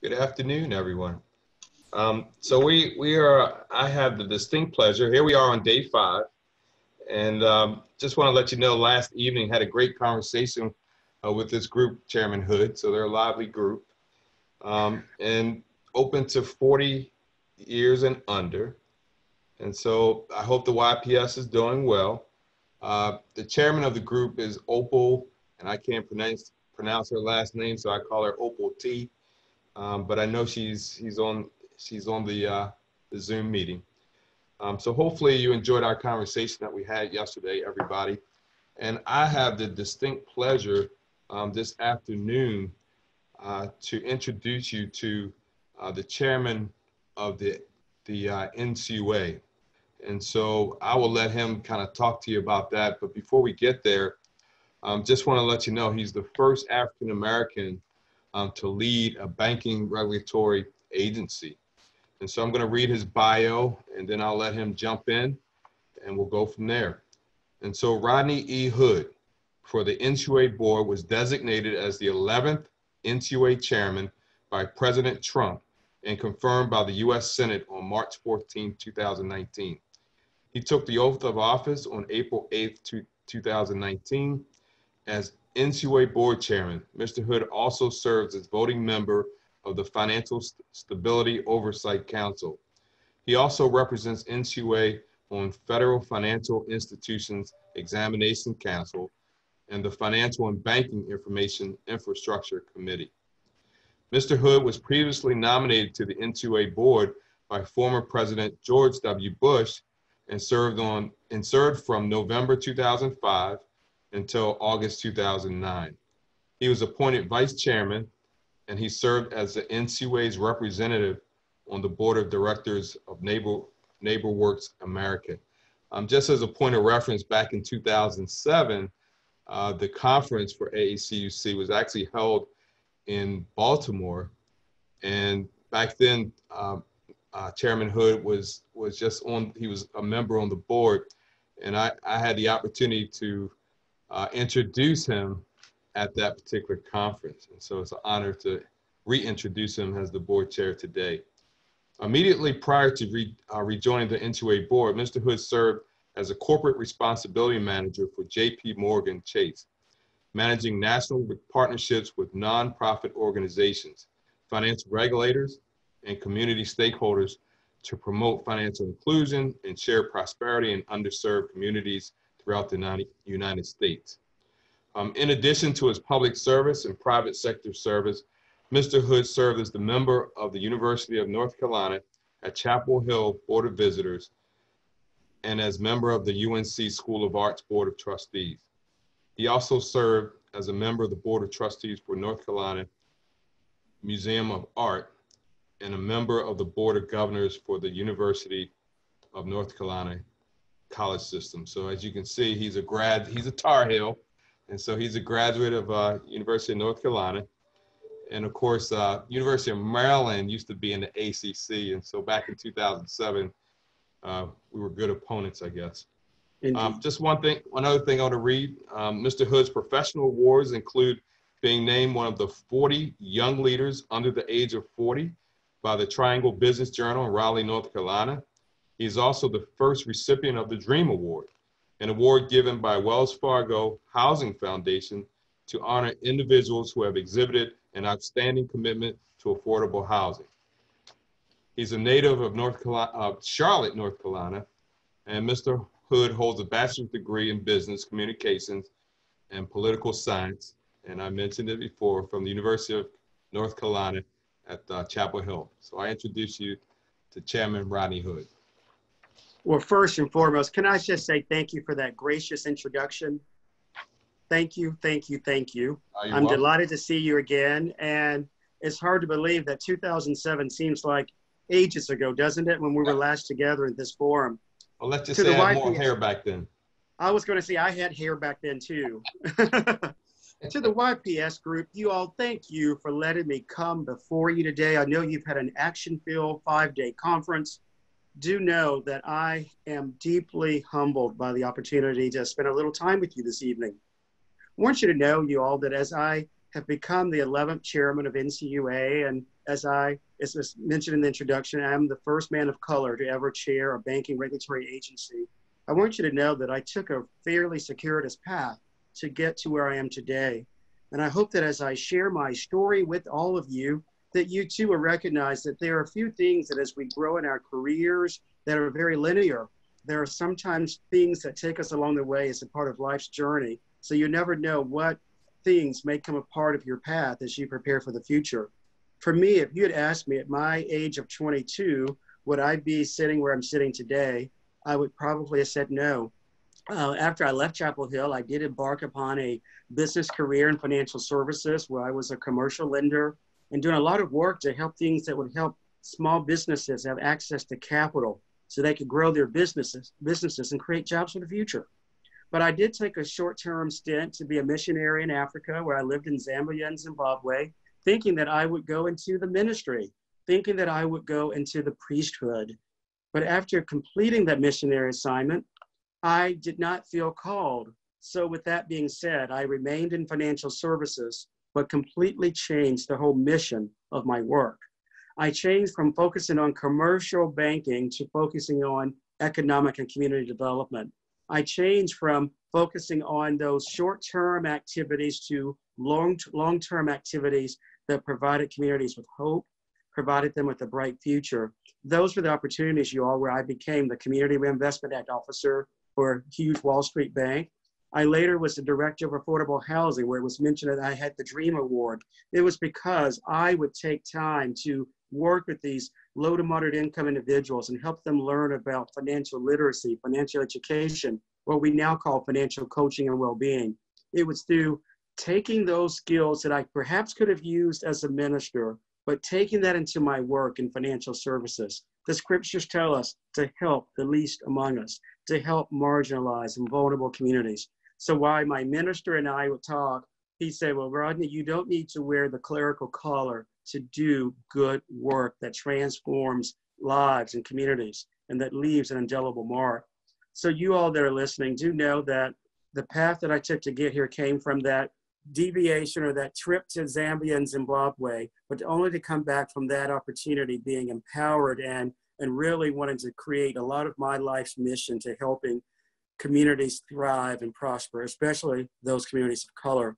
Good afternoon, everyone. I have the distinct pleasure, here we are on day 5, and just want to let you know last evening had a great conversation with this group, Chairman Hood, so they're a lively group, and open to 40 years and under. And so I hope the YPS is doing well. The chairman of the group is Opal, and I can't pronounce her last name, so I call her Opal T. But I know she's on the Zoom meeting. So hopefully you enjoyed our conversation that we had yesterday, everybody. And I have the distinct pleasure this afternoon to introduce you to the chairman of the NCUA. And so I will let him kind of talk to you about that. But before we get there, just want to let you know he's the first African American to lead a banking regulatory agency. And so I'm going to read his bio, and then I'll let him jump in, and we'll go from there. And so Rodney E. Hood for the NCUA board was designated as the 11th NCUA chairman by President Trump and confirmed by the U.S. Senate on March 14, 2019. He took the oath of office on April 8, 2019 as NCUA board chairman. Mr. Hood also serves as voting member of the Financial Stability Oversight Council. He also represents NCUA on Federal Financial Institutions Examination Council and the Financial and Banking Information Infrastructure Committee. Mr. Hood was previously nominated to the NCUA board by former President George W. Bush and served from November 2005 until August 2009. He was appointed vice chairman, and he served as the NCUA's representative on the board of directors of NeighborWorks America. Just as a point of reference, back in 2007, the conference for AACUC was actually held in Baltimore, and back then Chairman Hood was he was a member on the board, and I had the opportunity to introduce him at that particular conference. And so it's an honor to reintroduce him as the board chair today. Immediately prior to rejoining the NCUA board, Mr. Hood served as a corporate responsibility manager for JP Morgan Chase, managing national partnerships with nonprofit organizations, financial regulators, and community stakeholders to promote financial inclusion and share prosperity in underserved communities throughout the United States. In addition to his public service and private sector service, Mr. Hood served as the member of the University of North Carolina at Chapel Hill Board of Visitors and as member of the UNC School of Arts Board of Trustees. He also served as a member of the Board of Trustees for North Carolina Museum of Art and a member of the Board of Governors for the University of North Carolina College System. So as you can see, he's a Tar Heel, and so he's a graduate of University of North Carolina. And of course, University of Maryland used to be in the ACC, and so back in 2007, we were good opponents, I guess. Just one other thing I want to read. Mr. Hood's professional awards include being named one of the 40 young leaders under the age of 40 by the Triangle Business Journal in Raleigh, North Carolina. He is also the first recipient of the Dream Award, an award given by Wells Fargo Housing Foundation to honor individuals who have exhibited an outstanding commitment to affordable housing. He's a native of Charlotte, North Carolina, and Mr. Hood holds a bachelor's degree in business communications and political science, and I mentioned it before, from the University of North Carolina at Chapel Hill. So I introduce you to Chairman Rodney Hood. Well, first and foremost, can I just say thank you for that gracious introduction? Thank you, thank you, thank you. I'm delighted to see you again. And it's hard to believe that 2007 seems like ages ago, doesn't it, when we were last together at this forum? Well, let's just say I had more hair back then. I was going to say I had hair back then too. To the YPS group, you all, thank you for letting me come before you today. I know you've had an action-filled 5-day conference. Do know that I am deeply humbled by the opportunity to spend a little time with you this evening. I want you to know, you all, that as I have become the 11th chairman of NCUA, and as was mentioned in the introduction, I'm the first man of color to ever chair a banking regulatory agency. I want you to know that I took a fairly circuitous path to get to where I am today. And I hope that as I share my story with all of you, that you too will recognize that there are a few things that as we grow in our careers that are very linear. There are sometimes things that take us along the way as a part of life's journey. So you never know what things may come a part of your path as you prepare for the future. For me, if you had asked me at my age of 22, would I be sitting where I'm sitting today? I would probably have said no. After I left Chapel Hill, I did embark upon a business career in financial services where I was a commercial lender and doing a lot of work to help things that would help small businesses have access to capital so they could grow their businesses and create jobs for the future. But I did take a short-term stint to be a missionary in Africa where I lived in Zambia and Zimbabwe, thinking that I would go into the ministry, thinking that I would go into the priesthood. But after completing that missionary assignment, I did not feel called. So with that being said, I remained in financial services, but completely changed the whole mission of my work. I changed from focusing on commercial banking to focusing on economic and community development. I changed from focusing on those short-term activities to long-term activities that provided communities with hope, provided them with a bright future. Those were the opportunities, you all, where I became the Community Reinvestment Act officer for a huge Wall Street bank. I later was the director of affordable housing, where it was mentioned that I had the Dream Award. It was because I would take time to work with these low to moderate income individuals and help them learn about financial literacy, financial education, what we now call financial coaching and well-being. It was through taking those skills that I perhaps could have used as a minister, but taking that into my work in financial services. The scriptures tell us to help the least among us, to help marginalized and vulnerable communities. So while my minister and I would talk, he said, well, Rodney, you don't need to wear the clerical collar to do good work that transforms lives and communities and that leaves an indelible mark. So you all that are listening do know that the path that I took to get here came from that deviation or that trip to Zambia and Zimbabwe, but only to come back from that opportunity being empowered and really wanting to create a lot of my life's mission to helping communities thrive and prosper, especially those communities of color.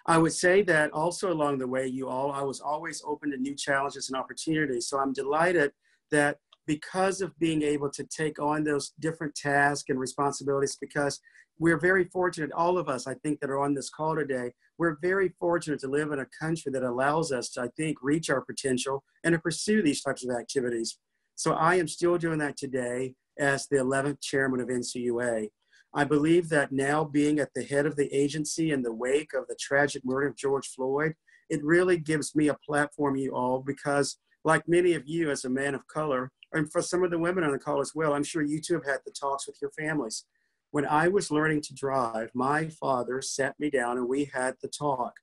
I would say that also along the way, I was always open to new challenges and opportunities. So I'm delighted that because of being able to take on those different tasks and responsibilities, because we're very fortunate, all of us, I think, that are on this call today, we're very fortunate to live in a country that allows us to, I think, reach our potential and to pursue these types of activities. So I am still doing that today as the 11th chairman of NCUA. I believe that now being at the head of the agency in the wake of the tragic murder of George Floyd, it really gives me a platform, you all, because like many of you as a man of color, and for some of the women on the call as well, I'm sure you too have had the talks with your families. When I was learning to drive, my father sat me down and we had the talk.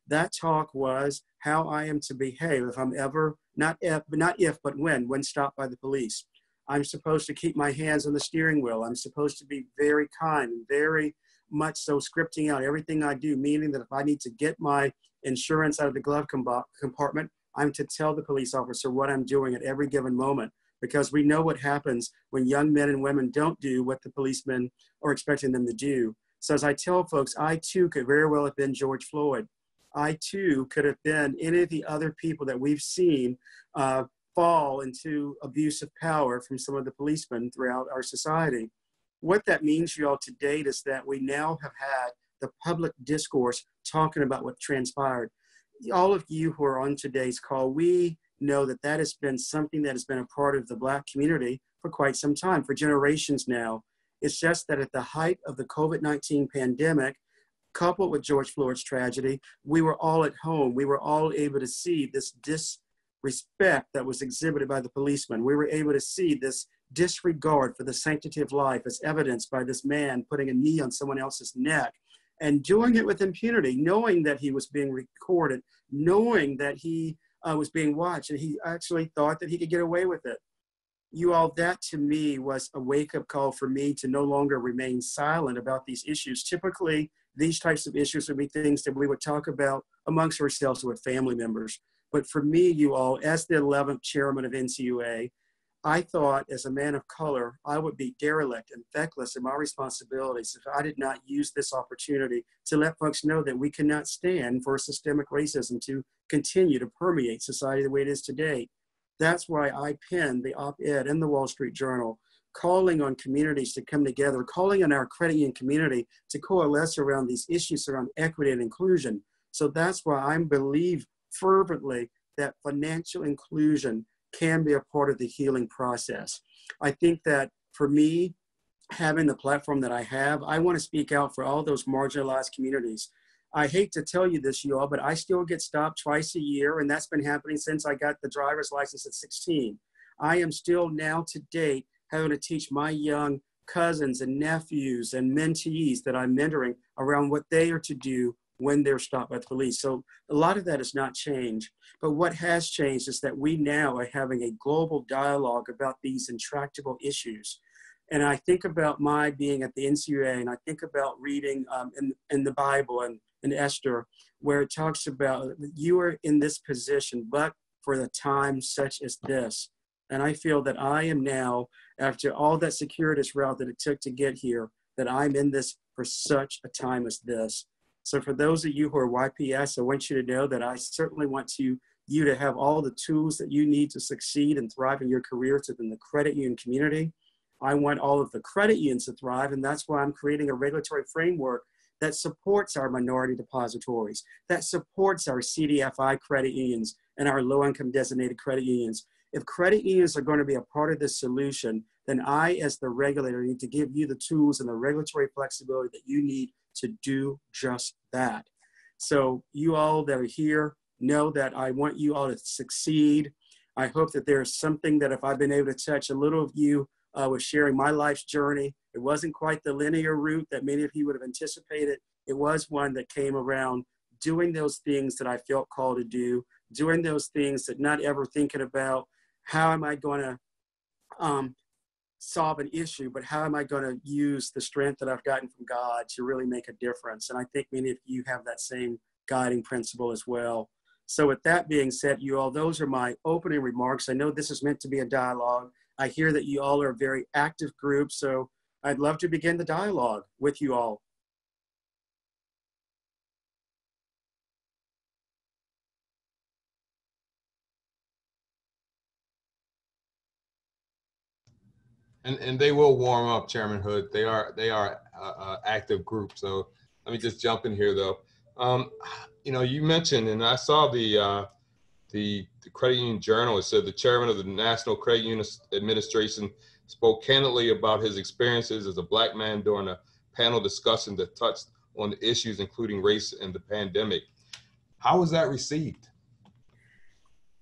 That talk was how I am to behave if I'm ever, not if, but when stopped by the police. I'm supposed to keep my hands on the steering wheel. I'm supposed to be very kind and very much so scripting out everything I do, meaning that if I need to get my insurance out of the glove compartment, I'm to tell the police officer what I'm doing at every given moment, because we know what happens when young men and women don't do what the policemen are expecting them to do. So as I tell folks, I too could very well have been George Floyd. I too could have been any of the other people that we've seen fall into abuse of power from some of the policemen throughout our society. What that means, you all, to date is that we now have had the public discourse talking about what transpired. All of you who are on today's call, we know that that has been something that has been a part of the Black community for quite some time, for generations now. It's just that at the height of the COVID-19 pandemic, coupled with George Floyd's tragedy, we were all at home. We were all able to see this disrespect that was exhibited by the policemen. We were able to see this disregard for the sanctity of life as evidenced by this man putting a knee on someone else's neck and doing it with impunity, knowing that he was being recorded, knowing that he was being watched, and he actually thought that he could get away with it. You all, that to me was a wake-up call for me to no longer remain silent about these issues. Typically, these types of issues would be things that we would talk about amongst ourselves with family members. But for me, you all, as the 11th chairman of NCUA, I thought as a man of color, I would be derelict and feckless in my responsibilities if I did not use this opportunity to let folks know that we cannot stand for systemic racism to continue to permeate society the way it is today. That's why I penned the op-ed in the Wall Street Journal, calling on communities to come together, calling on our credit union community to coalesce around these issues around equity and inclusion. So that's why I believe fervently that financial inclusion can be a part of the healing process. I think that for me, having the platform that I have, I want to speak out for all those marginalized communities. I hate to tell you this, you all, but I still get stopped twice a year, and that's been happening since I got the driver's license at 16. I am still now to date having to teach my young cousins and nephews and mentees that I'm mentoring around what they are to do when they're stopped by the police. So a lot of that has not changed. But what has changed is that we now are having a global dialogue about these intractable issues. And I think about my being at the NCUA, and I think about reading in the Bible and in Esther, where it talks about you are in this position, but for the time such as this. And I feel that I am now, after all that circuitous route that it took to get here, that I'm in this for such a time as this. So for those of you who are YPS, I want you to know that I certainly want you to have all the tools that you need to succeed and thrive in your careers within the credit union community. I want all of the credit unions to thrive, and that's why I'm creating a regulatory framework that supports our minority depositories, that supports our CDFI credit unions and our low-income designated credit unions. If credit unions are going to be a part of this solution, then I, as the regulator, need to give you the tools and the regulatory flexibility that you need to do just that. So you all that are here know that I want you all to succeed. I hope that there's something that if I've been able to touch a little of you with sharing my life's journey, it wasn't quite the linear route that many of you would have anticipated. It was one that came around doing those things that I felt called to do, doing those things that not ever thinking about how am I going to solve an issue, but how am I going to use the strength that I've gotten from God to really make a difference? And I think many of you have that same guiding principle as well. So with that being said, you all, those are my opening remarks. I know this is meant to be a dialogue. I hear that you all are a very active group, so I'd love to begin the dialogue with you all. And they will warm up, Chairman Hood. They are active group. So let me just jump in here though. You know, you mentioned, and I saw the Credit Union Journal. It said the chairman of the National Credit Union Administration spoke candidly about his experiences as a Black man during a panel discussion that touched on the issues including race and the pandemic. How was that received?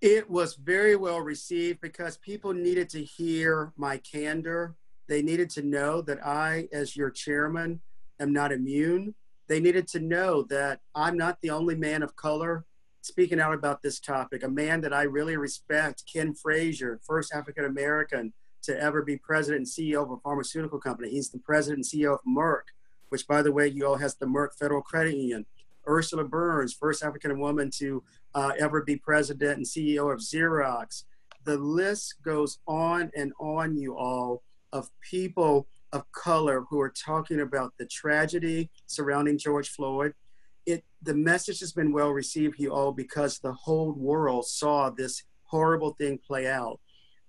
It was very well received because people needed to hear my candor. They needed to know that I, as your chairman, am not immune. They needed to know that I'm not the only man of color speaking out about this topic, a man that I really respect, Ken Frazier, first African-American to ever be president and CEO of a pharmaceutical company. He's the president and CEO of Merck, which, by the way, you all has the Merck Federal Credit Union. Ursula Burns, first African woman to ever be president and CEO of Xerox. The list goes on and on, you all, of people of color who are talking about the tragedy surrounding George Floyd. The message has been well received, you all, because the whole world saw this horrible thing play out.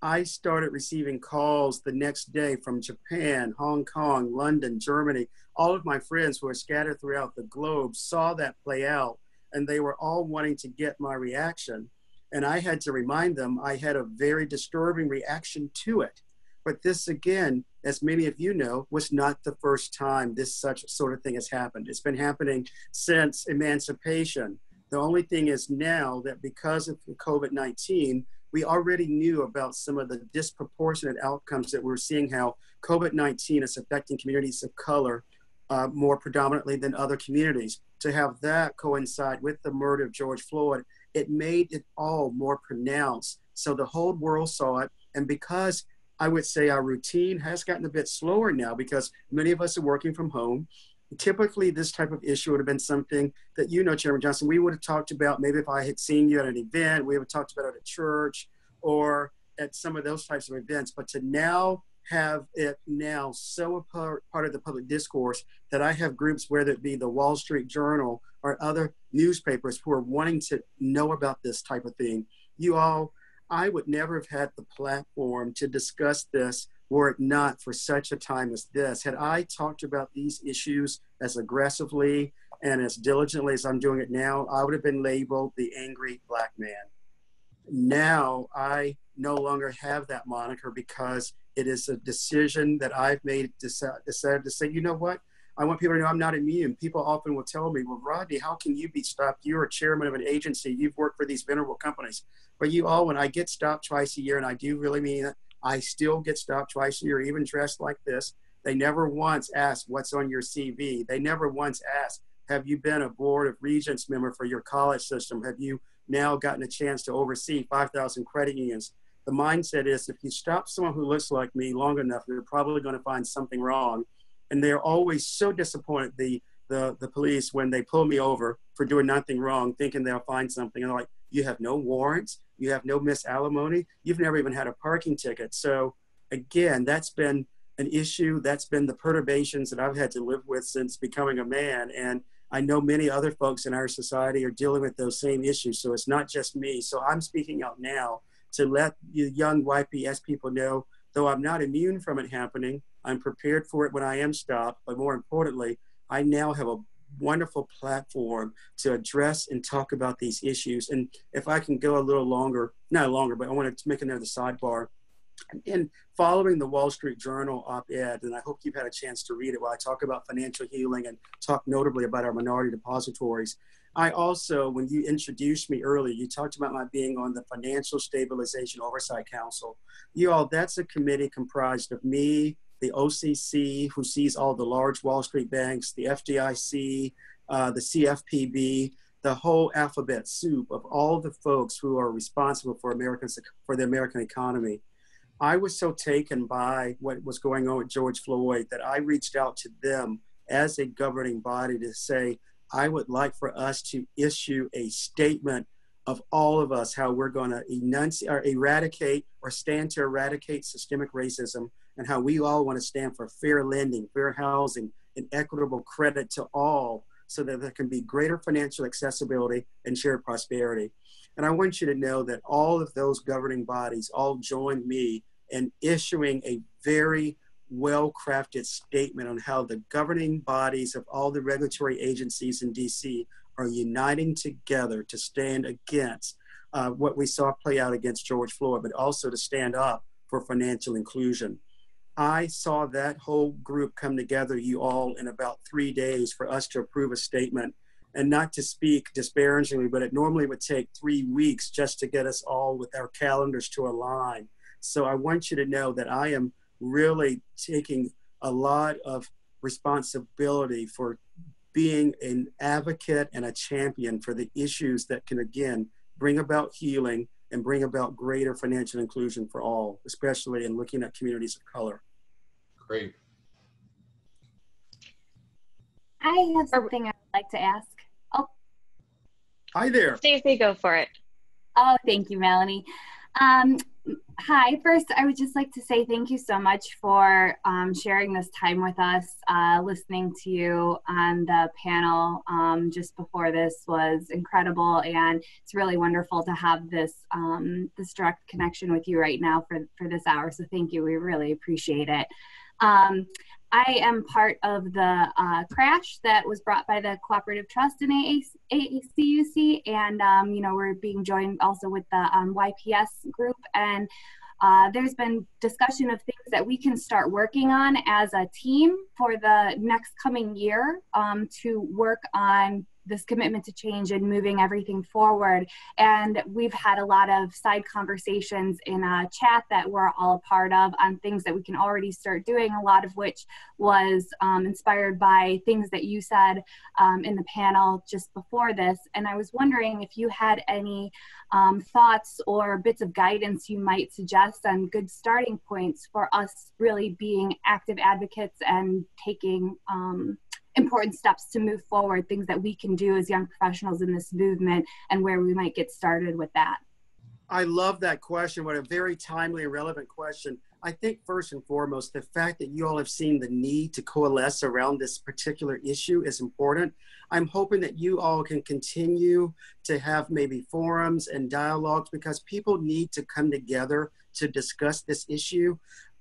I started receiving calls the next day from Japan, Hong Kong, London, Germany. All of my friends who are scattered throughout the globe saw that play out, and they were all wanting to get my reaction. And I had to remind them I had a very disturbing reaction to it. But this, again, as many of you know, was not the first time this such sort of thing has happened. It's been happening since emancipation. The only thing is now that because of COVID-19, we already knew about some of the disproportionate outcomes that we're seeing, how COVID-19 is affecting communities of color more predominantly than other communities. To have that coincide with the murder of George Floyd, it made it all more pronounced. So the whole world saw it. And because I would say our routine has gotten a bit slower now because many of us are working from home, Typically, this type of issue would have been something that, Chairman Johnson, we would have talked about maybe if I had seen you at an event, we would have talked about it at church or at some of those types of events. But to now have it now so a part of the public discourse that I have groups, whether it be the Wall Street Journal or other newspapers, who are wanting to know about this type of thing. You all, I would never have had the platform to discuss this were it not for such a time as this. Had I talked about these issues as aggressively and as diligently as I'm doing it now, I would have been labeled the angry black man. Now, I no longer have that moniker because it is a decision that I've made, decided to say, you know what? I want people to know I'm not immune. People often will tell me, well, Rodney, how can you be stopped? You're a chairman of an agency. You've worked for these venerable companies. But you all, when I get stopped twice a year, and I do really mean it, I still get stopped twice a year, even dressed like this. They never once ask what's on your CV. They never once ask, have you been a Board of Regents member for your college system? Have you now gotten a chance to oversee 5,000 credit unions? The mindset is if you stop someone who looks like me long enough, they're probably going to find something wrong. And they're always so disappointed, the police, when they pull me over for doing nothing wrong, thinking they'll find something. And they're like, you have no warrants, you have no missed alimony, you've never even had a parking ticket. So again, that's been an issue. That's been the perturbations that I've had to live with since becoming a man. And I know many other folks in our society are dealing with those same issues. So it's not just me. So I'm speaking out now to let you young YPS people know, though I'm not immune from it happening, I'm prepared for it when I am stopped. But more importantly, I now have a wonderful platform to address and talk about these issues. And if I can go a little longer, not longer, but I want to make another sidebar. In following the Wall Street Journal op-ed, and I hope you've had a chance to read it while I talk about financial healing and talk notably about our minority depositories. I also, when you introduced me earlier, you talked about my being on the Financial Stabilization Oversight Council. You all, that's a committee comprised of me, the OCC, who sees all the large Wall Street banks, the FDIC, the CFPB, the whole alphabet soup of all the folks who are responsible for the American economy. I was so taken by what was going on with George Floyd that I reached out to them as a governing body to say, I would like for us to issue a statement of all of us, how we're going to eradicate or stand to eradicate systemic racism, and how we all want to stand for fair lending, fair housing, and equitable credit to all, so that there can be greater financial accessibility and shared prosperity. And I want you to know that all of those governing bodies all joined me in issuing a very well-crafted statement on how the governing bodies of all the regulatory agencies in DC are uniting together to stand against what we saw play out against George Floyd, but also to stand up for financial inclusion. I saw that whole group come together, you all, in about 3 days for us to approve a statement. And not to speak disparagingly, but it normally would take 3 weeks just to get us all with our calendars to align. So I want you to know that I am really taking a lot of responsibility for being an advocate and a champion for the issues that can, again, bring about healing and bring about greater financial inclusion for all, especially in looking at communities of color. Great. I have something I would like to ask. Oh, Hi there. Stacey, go for it. oh, thank you, Melanie. Hi, first, I would just like to say thank you so much for sharing this time with us. Listening to you on the panel just before this was incredible, and it's really wonderful to have this this direct connection with you right now for this hour. So thank you. We really appreciate it. I am part of the crash that was brought by the Cooperative Trust in ACUC, and you know, we're being joined also with the YPS group, and there's been discussion of things that we can start working on as a team for the next coming year to work on this commitment to change and moving everything forward. And we've had a lot of side conversations in a chat that we're all a part of on things that we can already start doing, a lot of which was inspired by things that you said in the panel just before this. And I was wondering if you had any thoughts or bits of guidance you might suggest on good starting points for us really being active advocates and taking important steps to move forward, things that we can do as young professionals in this movement, and where we might get started with that. I love that question. What a very timely and relevant question. I think first and foremost, the fact that you all have seen the need to coalesce around this particular issue is important. I'm hoping that you all can continue to have maybe forums and dialogues, because people need to come together to discuss this issue.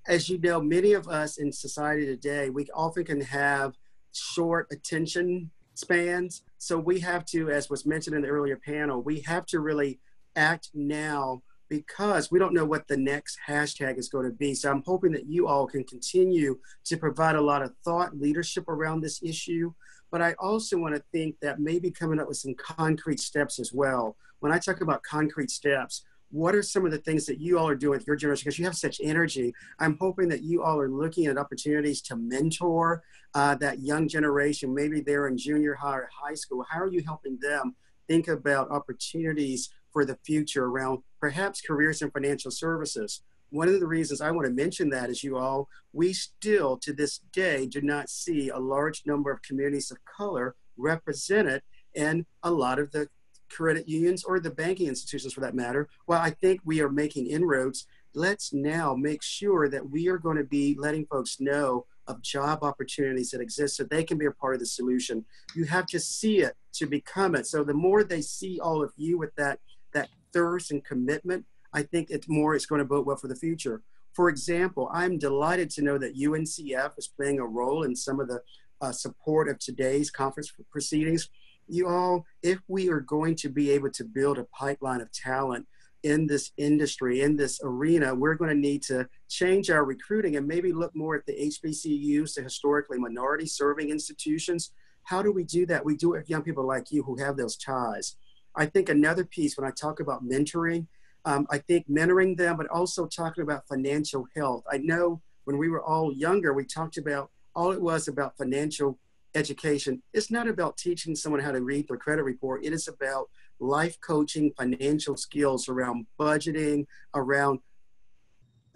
As you know, many of us in society today, we often can have short attention spans. So we have to, as was mentioned in the earlier panel, we have to really act now, because we don't know what the next hashtag is going to be. So I'm hoping that you all can continue to provide a lot of thought leadership around this issue. But I also want to think that maybe coming up with some concrete steps as well. When I talk about concrete steps, what are some of the things that you all are doing with your generation? Because you have such energy. I'm hoping that you all are looking at opportunities to mentor that young generation. Maybe they're in junior high or high school. How are you helping them think about opportunities for the future around perhaps careers in financial services? One of the reasons I want to mention that is we still to this day do not see a large number of communities of color represented in a lot of the credit unions or the banking institutions for that matter. Well, I think we are making inroads. Let's now make sure that we are going to be letting folks know of job opportunities that exist so they can be a part of the solution. You have to see it to become it. So the more they see all of you with that thirst and commitment, I think it's going to bode well for the future. For example, I'm delighted to know that UNCF is playing a role in some of the support of today's conference proceedings. You all, if we are going to be able to build a pipeline of talent in this industry, in this arena, we're going to need to change our recruiting and maybe look more at the HBCUs, the historically minority serving institutions. How do we do that? We do it with young people like you who have those ties. I think another piece when I talk about mentoring, I think mentoring them, but also talking about financial health. I know when we were all younger, we talked about all it was about financial education. It's not about teaching someone how to read their credit report. It is about life coaching, financial skills around budgeting, around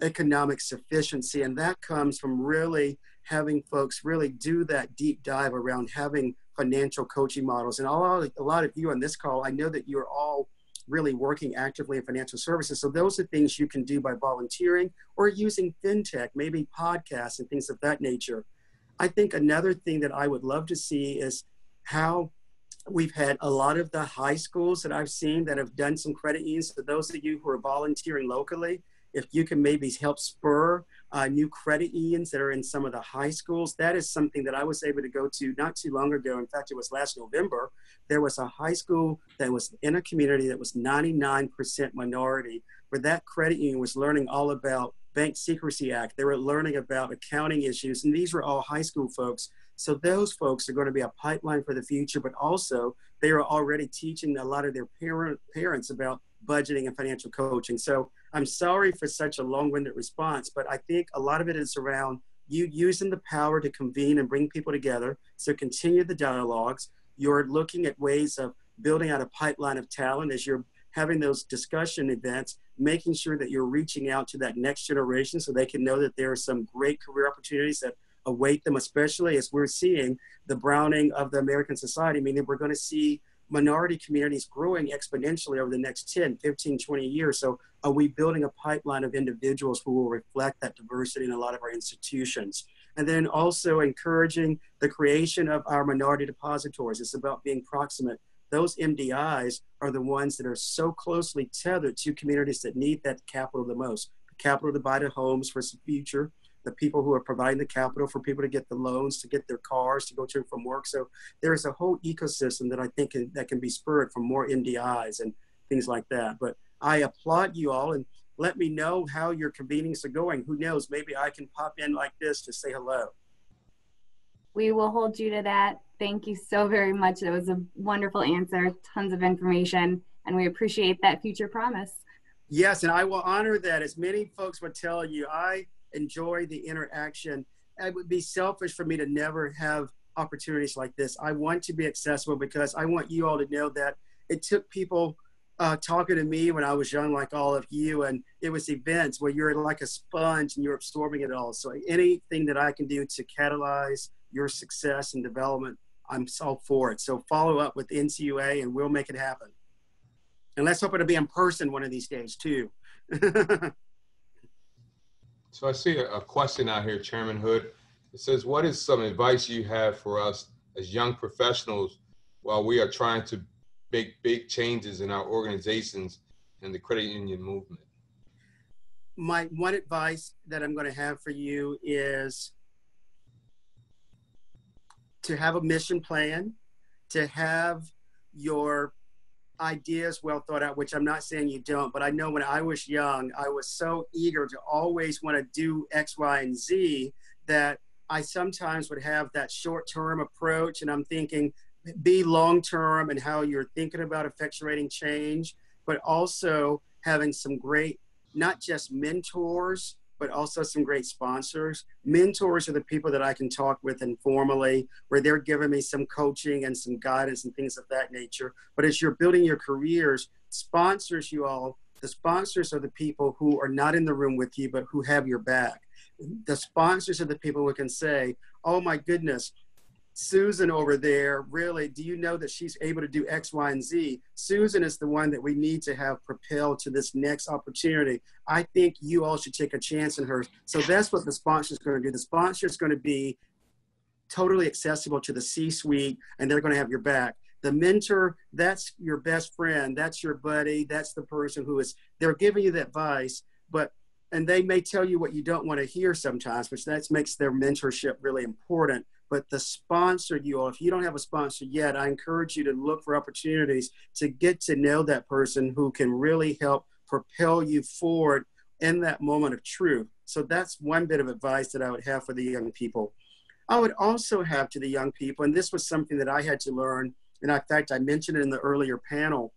economic sufficiency. And that comes from really having folks really do that deep dive around having financial coaching models. And a lot of you on this call, I know that you're all really working actively in financial services. So those are things you can do by volunteering or using fintech, maybe podcasts and things of that nature. I think another thing that I would love to see is how we've had a lot of the high schools that I've seen that have done some credit unions. So those of you who are volunteering locally, if you can maybe help spur new credit unions that are in some of the high schools, that is something that I was able to go to not too long ago. In fact, it was last November. There was a high school that was in a community that was 99% minority, where that credit union was learning all about Bank Secrecy Act. They were learning about accounting issues, and these were all high school folks. So those folks are going to be a pipeline for the future, but also they are already teaching a lot of their parents about budgeting and financial coaching. So I'm sorry for such a long-winded response, but I think a lot of it is around you using the power to convene and bring people together. So continue the dialogues. You're looking at ways of building out a pipeline of talent as you're having those discussion events, making sure that you're reaching out to that next generation so they can know that there are some great career opportunities that await them, especially as we're seeing the browning of the American society, meaning we're going to see minority communities growing exponentially over the next 10, 15, 20 years. So are we building a pipeline of individuals who will reflect that diversity in a lot of our institutions? And then also encouraging the creation of our minority depositories. It's about being proximate. Those MDIs are the ones that are so closely tethered to communities that need that capital the most. The capital to buy the homes for the future, the people who are providing the capital for people to get the loans, to get their cars, to go to and from work. So there's a whole ecosystem that I think that can be spurred from more MDIs and things like that. But I applaud you all, and let me know how your convenings are going. Who knows, maybe I can pop in like this to say hello. We will hold you to that. Thank you so very much. That was a wonderful answer, tons of information, and we appreciate that future promise. Yes, and I will honor that. As many folks would tell you, I enjoy the interaction. It would be selfish for me to never have opportunities like this. I want to be accessible because I want you all to know that it took people talking to me when I was young, like all of you, and it was events where you're like a sponge and you're absorbing it all. So anything that I can do to catalyze your success and development, I'm all for it. So follow up with NCUA and we'll make it happen. And let's hope it'll be in person one of these days too. So I see a question out here, Chairman Hood. It says, what is some advice you have for us as young professionals while we are trying to make big changes in our organizations and the credit union movement? My one advice that I'm going to have for you is to have a mission plan, to have your ideas well thought out, which I'm not saying you don't, but I know when I was young, I was so eager to always want to do X, Y, and Z that I sometimes would have that short-term approach, and I'm thinking be long-term and how you're thinking about effectuating change, but also having some great, not just mentors, but also some great sponsors. Mentors are the people that I can talk with informally, where they're giving me some coaching and some guidance and things of that nature. But as you're building your careers, sponsors, you all, the sponsors are the people who are not in the room with you, but who have your back. The sponsors are the people who can say, oh my goodness, Susan over there, really, do you know that she's able to do X, Y, and Z? Susan is the one that we need to have propelled to this next opportunity. I think you all should take a chance in her. So that's what the sponsor is going to do. The sponsor is going to be totally accessible to the C-suite, and they're going to have your back. The mentor, that's your best friend. That's your buddy. That's the person who is, they're giving you the advice, and they may tell you what you don't want to hear sometimes, which that makes their mentorship really important. But the sponsor, you all, if you don't have a sponsor yet, I encourage you to look for opportunities to get to know that person who can really help propel you forward in that moment of truth. So that's one bit of advice that I would have for the young people. I would also have to the young people, and this was something that I had to learn, and in fact, I mentioned it in the earlier panel.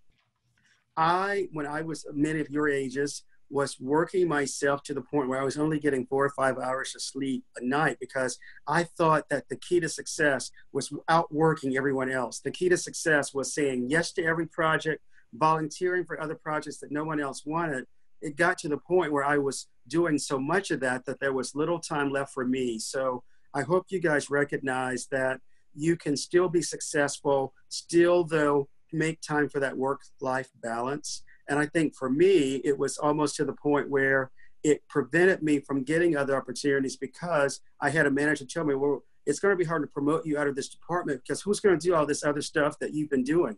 When I was many of your ages, was working myself to the point where I was only getting 4 or 5 hours of sleep a night because I thought that the key to success was outworking everyone else. The key to success was saying yes to every project, volunteering for other projects that no one else wanted. It got to the point where I was doing so much of that there was little time left for me. So I hope you guys recognize that you can still be successful, still though make time for that work-life balance. And I think for me, it was almost to the point where it prevented me from getting other opportunities because I had a manager tell me, well, it's going to be hard to promote you out of this department because who's going to do all this other stuff that you've been doing?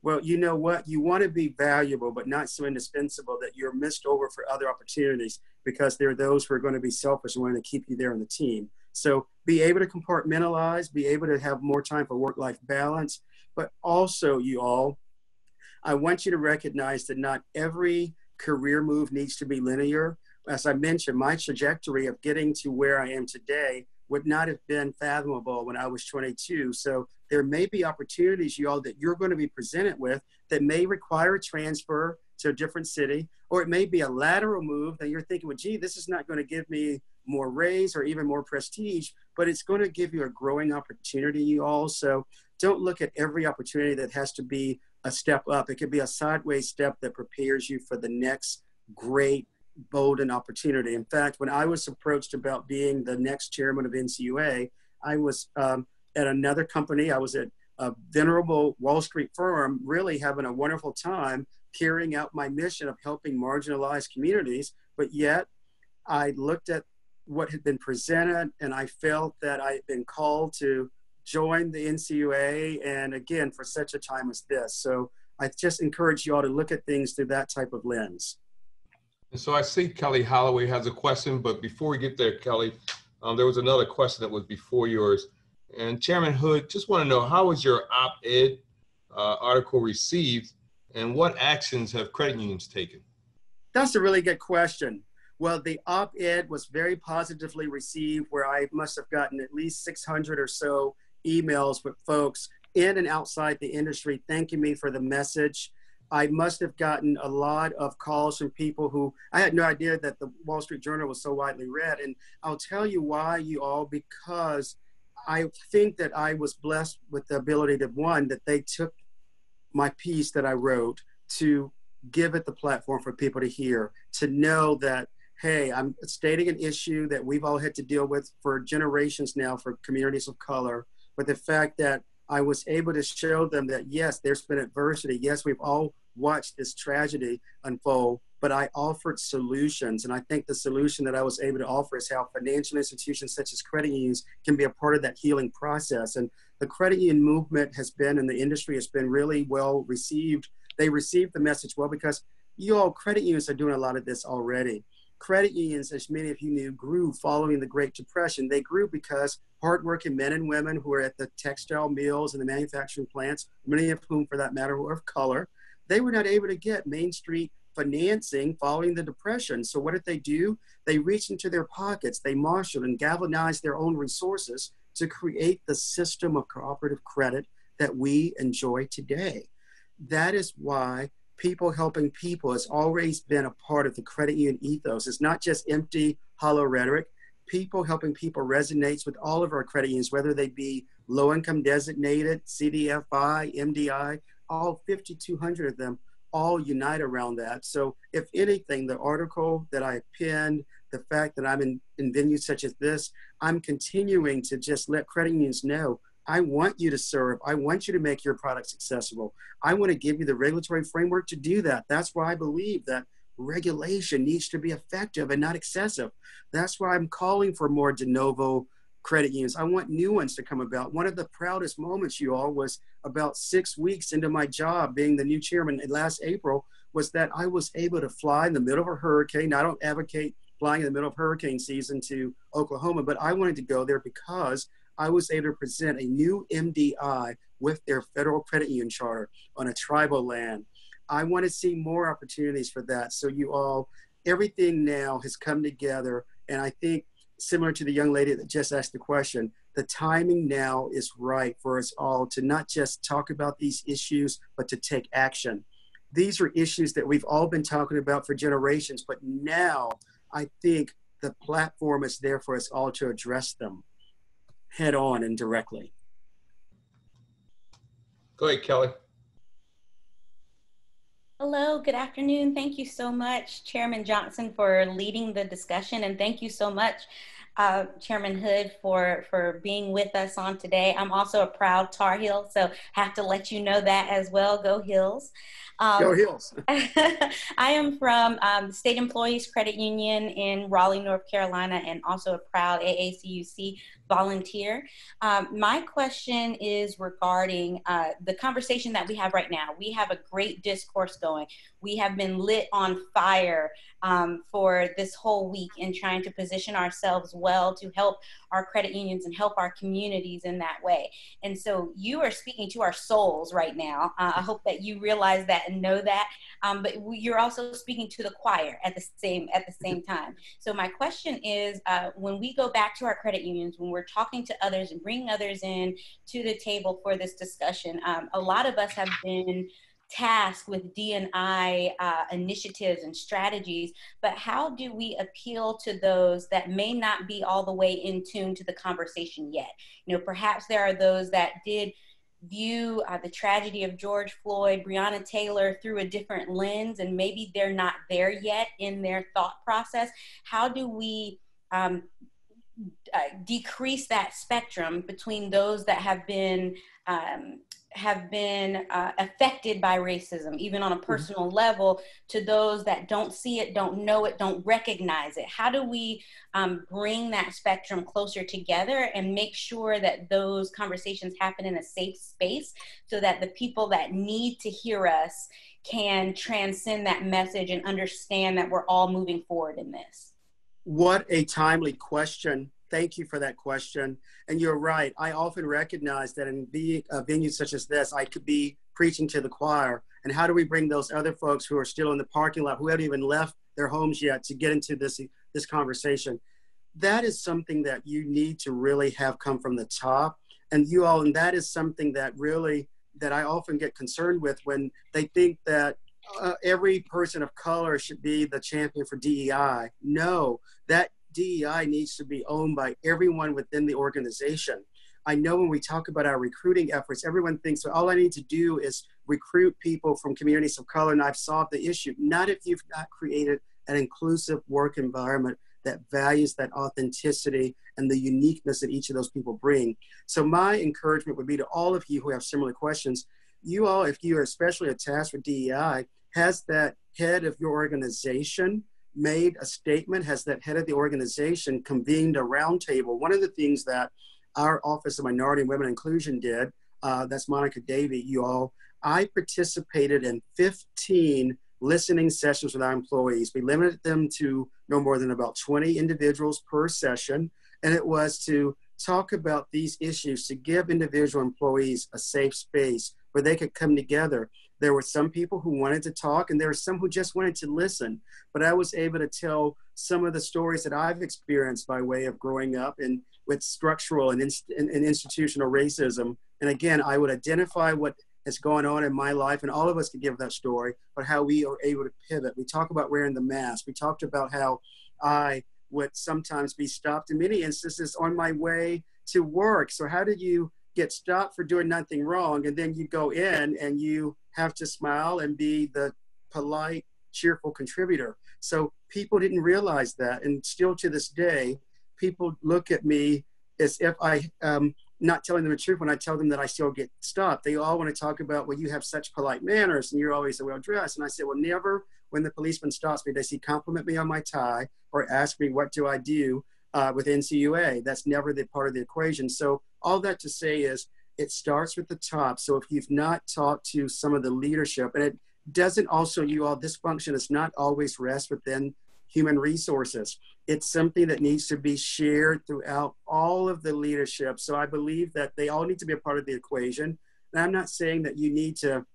Well, you know what? You want to be valuable, but not so indispensable that you're missed over for other opportunities because there are those who are going to be selfish and want to keep you there on the team. So be able to compartmentalize, be able to have more time for work-life balance, but also you all, I want you to recognize that not every career move needs to be linear. As I mentioned, my trajectory of getting to where I am today would not have been fathomable when I was 22. So there may be opportunities, you all, that you're going to be presented with that may require a transfer to a different city, or it may be a lateral move that you're thinking, well, gee, this is not going to give me more raise or even more prestige, but it's going to give you a growing opportunity, you all. So don't look at every opportunity that has to be a step up. It could be a sideways step that prepares you for the next great, bolden opportunity. In fact, when I was approached about being the next chairman of NCUA, I was at another company. I was at a venerable Wall Street firm, really having a wonderful time carrying out my mission of helping marginalized communities. But yet I looked at what had been presented and I felt that I had been called to join the NCUA, and again, for such a time as this. So I just encourage you all to look at things through that type of lens. And so I see Kelly Holloway has a question, but before we get there, Kelly, there was another question that was before yours. And Chairman Hood, just want to know, how was your op-ed article received, and what actions have credit unions taken? That's a really good question. Well, the op-ed was very positively received, where I must have gotten at least 600 or so emails with folks in and outside the industry thanking me for the message. I must have gotten a lot of calls from people who, I had no idea that the Wall Street Journal was so widely read. And I'll tell you why, you all, because I think that I was blessed with the ability to, one, that they took my piece that I wrote to give it the platform for people to hear, to know that, hey, I'm stating an issue that we've all had to deal with for generations now for communities of color, but the fact that I was able to show them that, yes, there's been adversity. Yes, we've all watched this tragedy unfold, but I offered solutions. And I think the solution that I was able to offer is how financial institutions such as credit unions can be a part of that healing process. And the credit union movement has been, and the industry has been really well received. They received the message well because you all credit unions are doing a lot of this already. Credit unions, as many of you knew, grew following the Great Depression. They grew because hardworking men and women who were at the textile mills and the manufacturing plants, many of whom, for that matter, were of color, they were not able to get Main Street financing following the Depression. So what did they do? They reached into their pockets, they marshaled and galvanized their own resources to create the system of cooperative credit that we enjoy today. That is why people helping people has always been a part of the credit union ethos. It's not just empty, hollow rhetoric. People helping people resonates with all of our credit unions, whether they be low-income designated, CDFI, MDI, all 5,200 of them all unite around that. So if anything, the article that I penned, the fact that I'm in venues such as this, I'm continuing to just let credit unions know, I want you to serve. I want you to make your products accessible. I want to give you the regulatory framework to do that. That's why I believe that regulation needs to be effective and not excessive. That's why I'm calling for more de novo credit unions. I want new ones to come about. One of the proudest moments, you all, was about 6 weeks into my job being the new chairman last April, was that I was able to fly in the middle of a hurricane. I don't advocate flying in the middle of hurricane season to Oklahoma, but I wanted to go there because I was able to present a new MDI with their federal credit union charter on a tribal land. I want to see more opportunities for that. So you all, everything now has come together. And I think similar to the young lady that just asked the question, the timing now is right for us all to not just talk about these issues, but to take action. These are issues that we've all been talking about for generations, but now I think the platform is there for us all to address them head on and directly. Go ahead, Kelly. Hello, good afternoon. Thank you so much, Chairman Johnson, for leading the discussion. And thank you so much, Chairman Hood, for being with us on today. I'm also a proud Tar Heel, so have to let you know that as well. Go Hills. Go Hills. I am from the State Employees Credit Union in Raleigh, North Carolina, and also a proud AACUC volunteer. My question is regarding the conversation that we have right now. We have a great discourse going. We have been lit on fire for this whole week in trying to position ourselves well to help our credit unions and help our communities in that way. And so you are speaking to our souls right now. I hope that you realize that and know that, but you're also speaking to the choir at the same time. So my question is, when we go back to our credit unions, when we're talking to others and bringing others in to the table for this discussion, a lot of us have been tasked with D&I initiatives and strategies, but how do we appeal to those that may not be all the way in tune to the conversation yet? You know, perhaps there are those that did view the tragedy of George Floyd, Breonna Taylor through a different lens, and maybe they're not there yet in their thought process. How do we decrease that spectrum between those that have been affected by racism, even on a personal level, to those that don't see it, don't know it, don't recognize it? How do we bring that spectrum closer together and make sure that those conversations happen in a safe space so that the people that need to hear us can transcend that message and understand that we're all moving forward in this? What a timely question. Thank you for that question. And you're right. I often recognize that in venues such as this, I could be preaching to the choir. And how do we bring those other folks who are still in the parking lot, who haven't even left their homes yet, to get into this conversation? That is something that you need to really have come from the top. And you all, and that is something that really, that I often get concerned with when they think that every person of color should be the champion for DEI. No, that DEI needs to be owned by everyone within the organization. I know when we talk about our recruiting efforts, everyone thinks, well, all I need to do is recruit people from communities of color and I've solved the issue. Not if you've not created an inclusive work environment that values that authenticity and the uniqueness that each of those people bring. So my encouragement would be to all of you who have similar questions, you all, if you are especially attached with DEI, has that head of your organization made a statement? Has that head of the organization convened a roundtable? One of the things that our Office of Minority and Women Inclusion did, that's Monica Davey, you all, I participated in 15 listening sessions with our employees. We limited them to no more than about 20 individuals per session. And it was to talk about these issues, to give individual employees a safe space where they could come together. There were some people who wanted to talk and there were some who just wanted to listen. But I was able to tell some of the stories that I've experienced by way of growing up and with structural and institutional racism. And again, I would identify what is going on in my life, and all of us could give that story, but how we are able to pivot. We talk about wearing the mask. We talked about how I would sometimes be stopped in many instances on my way to work. So how did you get stopped for doing nothing wrong, and then you go in and you have to smile and be the polite, cheerful contributor? So people didn't realize that, and still to this day, people look at me as if I not telling them the truth when I tell them that I still get stopped. They all want to talk about, well, you have such polite manners and you're always so well dressed. And I say, well, never when the policeman stops me does he compliment me on my tie or ask me what do I do with NCUA. That's never the part of the equation. So all that to say is it starts with the top. So if you've not talked to some of the leadership, and it doesn't also, you all, this function is not always rest within human resources. It's something that needs to be shared throughout all of the leadership. So I believe that they all need to be a part of the equation. And I'm not saying that you need to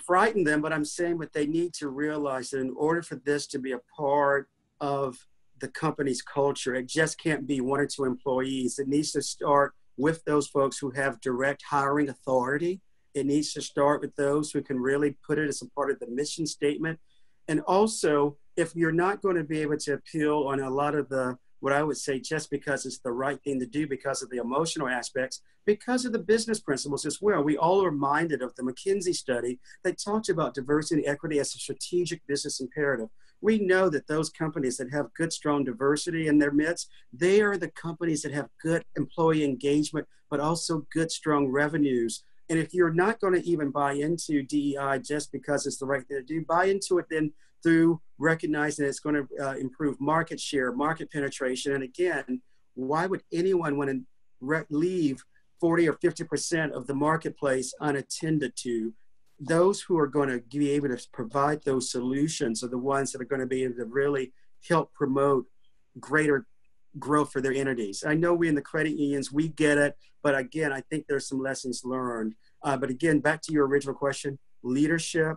frighten them, but I'm saying that they need to realize that in order for this to be a part of the company's culture, it just can't be one or two employees. It needs to start with those folks who have direct hiring authority. It needs to start with those who can really put it as a part of the mission statement. And also, if you're not going to be able to appeal on a lot of the, what I would say, just because it's the right thing to do, because of the emotional aspects, because of the business principles as well. We all are reminded of the McKinsey study that talked about diversity and equity as a strategic business imperative. We know that those companies that have good, strong diversity in their midst, they are the companies that have good employee engagement, but also good, strong revenues. And if you're not going to even buy into DEI just because it's the right thing to do, buy into it then through recognizing that it's going to improve market share, market penetration. And again, why would anyone want to leave 40 or 50% of the marketplace unattended to? Those who are going to be able to provide those solutions are the ones that are going to be able to really help promote greater growth for their entities. I know we in the credit unions, we get it, but again, I think there's some lessons learned. But again, back to your original question, leadership,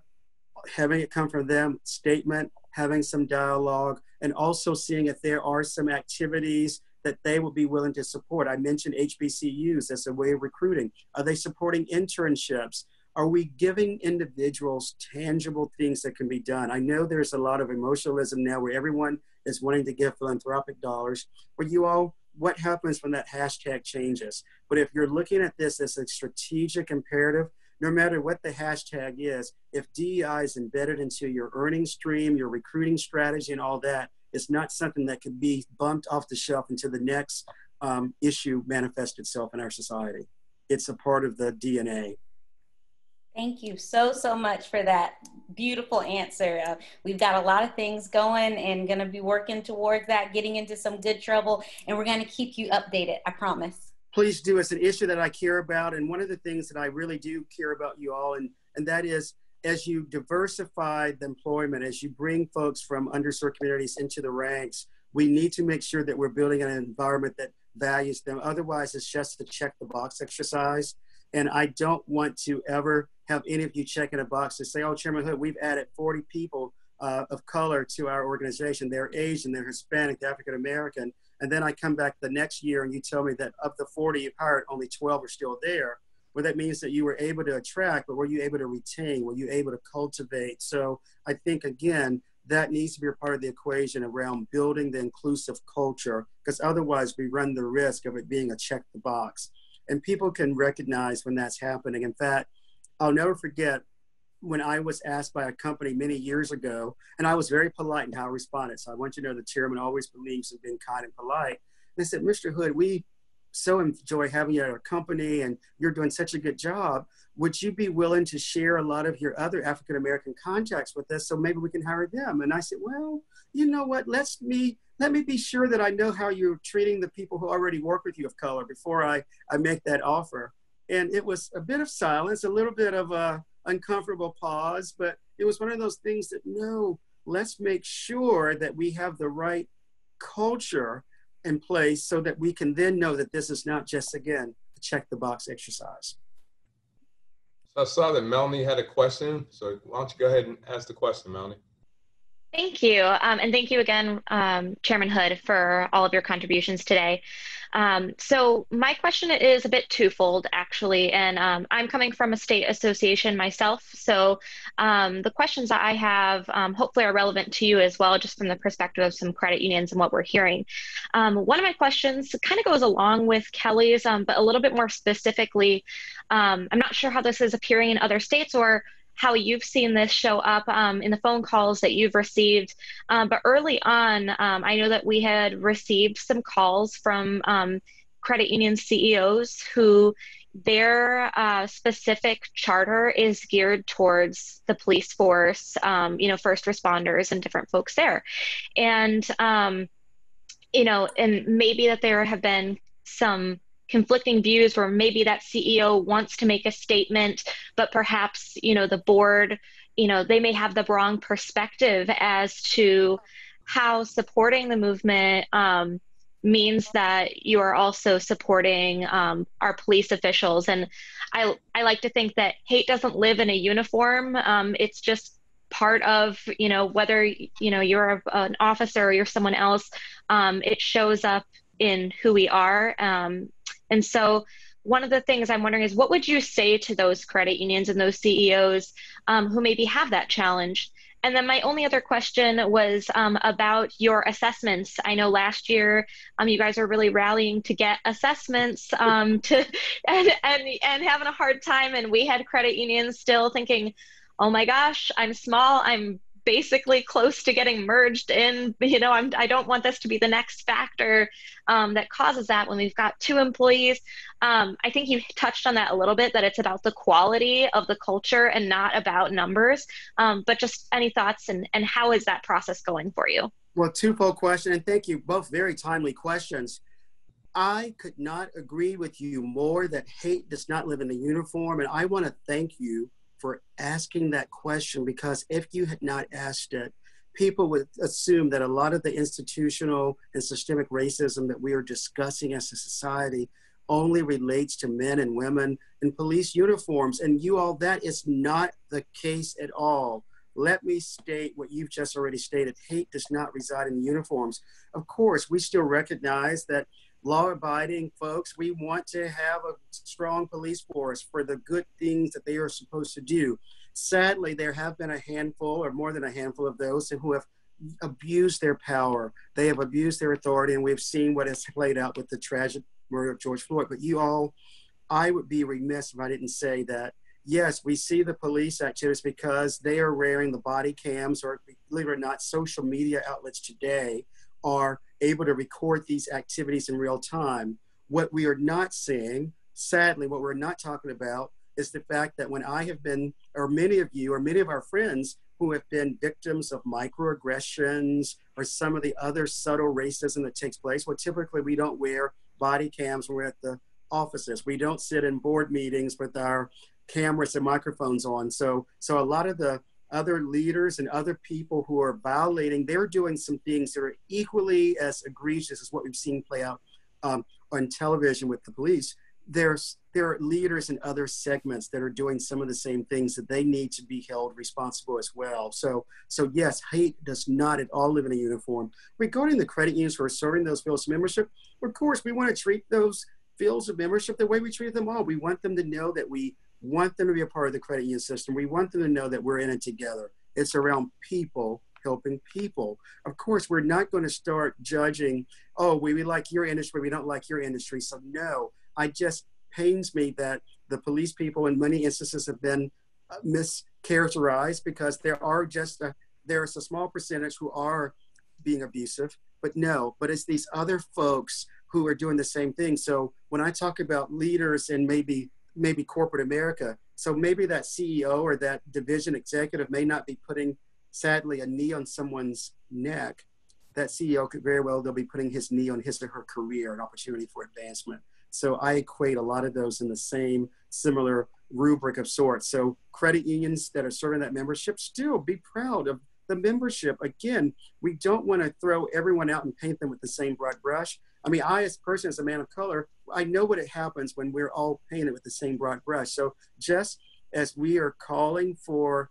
having it come from them, statement, having some dialogue, and also seeing if there are some activities that they will be willing to support. I mentioned HBCUs as a way of recruiting. Are they supporting internships? Are we giving individuals tangible things that can be done? I know there's a lot of emotionalism now where everyone is wanting to give philanthropic dollars. But you all, what happens when that hashtag changes? But if you're looking at this as a strategic imperative, no matter what the hashtag is, if DEI is embedded into your earnings stream, your recruiting strategy and all that, it's not something that could be bumped off the shelf until the next issue manifests itself in our society. It's a part of the DNA. Thank you so much for that beautiful answer. We've got a lot of things going and going to be working towards that, getting into some good trouble, and we're going to keep you updated, I promise. Please do. It's an issue that I care about, and one of the things that I really do care about you all, and that is as you diversify the employment, as you bring folks from underserved communities into the ranks, we need to make sure that we're building an environment that values them. Otherwise, it's just a check the box exercise. And I don't want to ever have any of you checking a box to say, oh, Chairman Hood, we've added 40 people of color to our organization. They're Asian, they're Hispanic, they're African-American. And then I come back the next year and you tell me that of the 40 you've hired, only 12 are still there. Well, that means that you were able to attract, but were you able to retain? Were you able to cultivate? So I think, again, that needs to be a part of the equation around building the inclusive culture, because otherwise we run the risk of it being a check the box. And people can recognize when that's happening. In fact, I'll never forget when I was asked by a company many years ago, and I was very polite in how I responded. So I want you to know the chairman always believes in being kind and polite. They said, Mr. Hood, we so enjoy having you at our company and you're doing such a good job. Would you be willing to share a lot of your other African-American contacts with us so maybe we can hire them? And I said, well, you know what, let me be sure that I know how you're treating the people who already work with you of color before I make that offer. And it was a bit of silence, a little bit of a uncomfortable pause, but it was one of those things that, no, let's make sure that we have the right culture in place so that we can then know that this is not just, again, a check the box exercise. So I saw that Melanie had a question. So why don't you go ahead and ask the question, Melanie? Thank you. And thank you again, Chairman Hood, for all of your contributions today. So my question is a bit twofold, actually, and I'm coming from a state association myself. So the questions that I have hopefully are relevant to you as well, just from the perspective of some credit unions and what we're hearing. One of my questions kind of goes along with Kelly's, but a little bit more specifically. I'm not sure how this is appearing in other states or how you've seen this show up in the phone calls that you've received. But early on, I know that we had received some calls from credit union CEOs who their specific charter is geared towards the police force, first responders and different folks there. And, and maybe that there have been some conflicting views where maybe that CEO wants to make a statement, but perhaps, the board, they may have the wrong perspective as to how supporting the movement means that you are also supporting our police officials. And I like to think that hate doesn't live in a uniform. It's just part of, whether, you're an officer or you're someone else, it shows up in who we are. And so one of the things I'm wondering is, what would you say to those credit unions and those CEOs who maybe have that challenge? And then my only other question was about your assessments. I know last year you guys are really rallying to get assessments and having a hard time. And we had credit unions still thinking, oh my gosh, I'm small, I'm basically close to getting merged in, I don't want this to be the next factor that causes that when we've got 2 employees. I think you touched on that a little bit, that it's about the quality of the culture and not about numbers, but just any thoughts and how is that process going for you? Well, twofold question, and thank you, both very timely questions. I could not agree with you more that hate does not live in the uniform, and I want to thank you for asking that question, because if you had not asked it, people would assume that a lot of the institutional and systemic racism that we are discussing as a society only relates to men and women in police uniforms. And you all, that is not the case at all. Let me state what you've just already stated. Hate does not reside in uniforms. Of course, we still recognize that law-abiding folks, we want to have a strong police force for the good things that they are supposed to do. Sadly, there have been a handful, or more than a handful, of those who have abused their power. They have abused their authority, and we've seen what has played out with the tragic murder of George Floyd. But you all, I would be remiss if I didn't say that, yes, we see the police activities because they are wearing the body cams, or believe it or not, social media outlets today are able to record these activities in real time. What we are not seeing, sadly, what we're not talking about is the fact that when I have been, or many of you, or many of our friends who have been victims of microaggressions or some of the other subtle racism that takes place, well, typically we don't wear body cams when we're at the offices. We don't sit in board meetings with our cameras and microphones on. So a lot of the other leaders and other people who are violating, they're doing some things that are equally as egregious as what we've seen play out on television with the police. There are leaders in other segments that are doing some of the same things that they need to be held responsible as well. So yes, hate does not at all live in a uniform. Regarding the credit unions who are serving those fields of membership, of course, we want to treat those fields of membership the way we treat them all. We want them to know that we want them to be a part of the credit union system. We want them to know that we're in it together. It's around people helping people. Of course, we're not going to start judging, oh, we like your industry, we don't like your industry. So no, it just pains me that the police people in many instances have been characterized because there's a small percentage who are being abusive, but it's these other folks who are doing the same thing. So when I talk about leaders in maybe corporate America, so maybe that CEO or that division executive may not be putting, sadly, a knee on someone's neck. That CEO could very well, they'll be putting his knee on his or her career, an opportunity for advancement. So I equate a lot of those in the same similar rubric of sorts. So credit unions that are serving that membership, still be proud of the membership. Again, we don't want to throw everyone out and paint them with the same broad brush. I mean, I, as a person, as a man of color, I know what it happens when we're all painted with the same broad brush. So just as we are calling for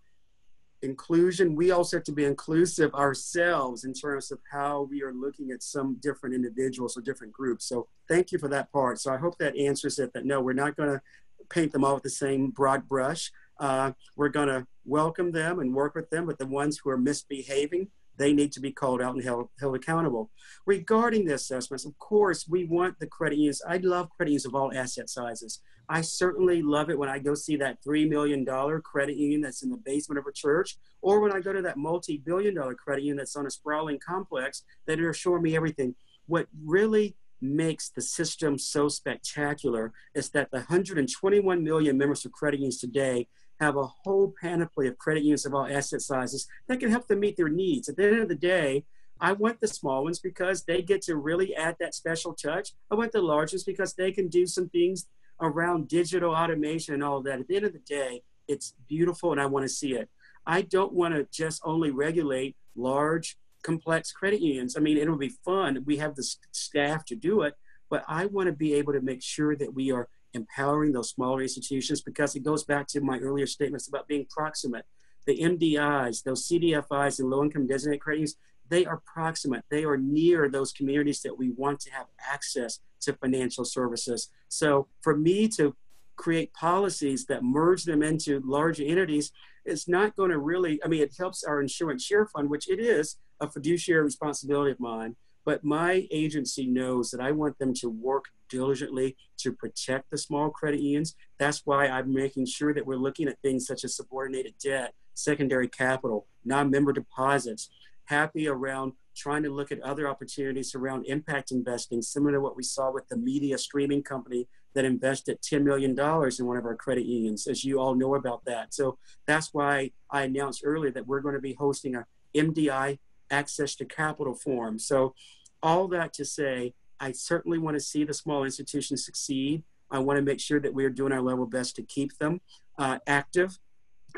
inclusion, we also have to be inclusive ourselves in terms of how we are looking at some different individuals or different groups. So thank you for that part. So I hope that answers it, that no, we're not going to paint them all with the same broad brush. We're going to welcome them and work with them, but the ones who are misbehaving, they need to be called out and held accountable. Regarding the assessments, of course, we want the credit unions. I love credit unions of all asset sizes. I certainly love it when I go see that $3 million credit union that's in the basement of a church, or when I go to that multi-billion-dollar credit union that's on a sprawling complex that are showing me everything. What really makes the system so spectacular is that the 121 million members of credit unions today have a whole panoply of credit unions of all asset sizes that can help them meet their needs. At the end of the day, I want the small ones because they get to really add that special touch. I want the large ones because they can do some things around digital automation and all of that. At the end of the day, it's beautiful and I want to see it. I don't want to just only regulate large, complex credit unions. I mean, it'll be fun. We have the staff to do it, but I want to be able to make sure that we are empowering those smaller institutions, because it goes back to my earlier statements about being proximate. The MDIs, those CDFIs and low-income designated credit unions, they are proximate. They are near those communities that we want to have access to financial services. So for me to create policies that merge them into larger entities, it's not going to really, I mean, it helps our insurance share fund, which it is a fiduciary responsibility of mine. But my agency knows that I want them to work diligently to protect the small credit unions. That's why I'm making sure that we're looking at things such as subordinated debt, secondary capital, non-member deposits, happy around trying to look at other opportunities around impact investing, similar to what we saw with the media streaming company that invested $10 million in one of our credit unions, as you all know about that. So that's why I announced earlier that we're going to be hosting a MDI access to capital forum. So all that to say, I certainly want to see the small institutions succeed. I want to make sure that we're doing our level best to keep them active.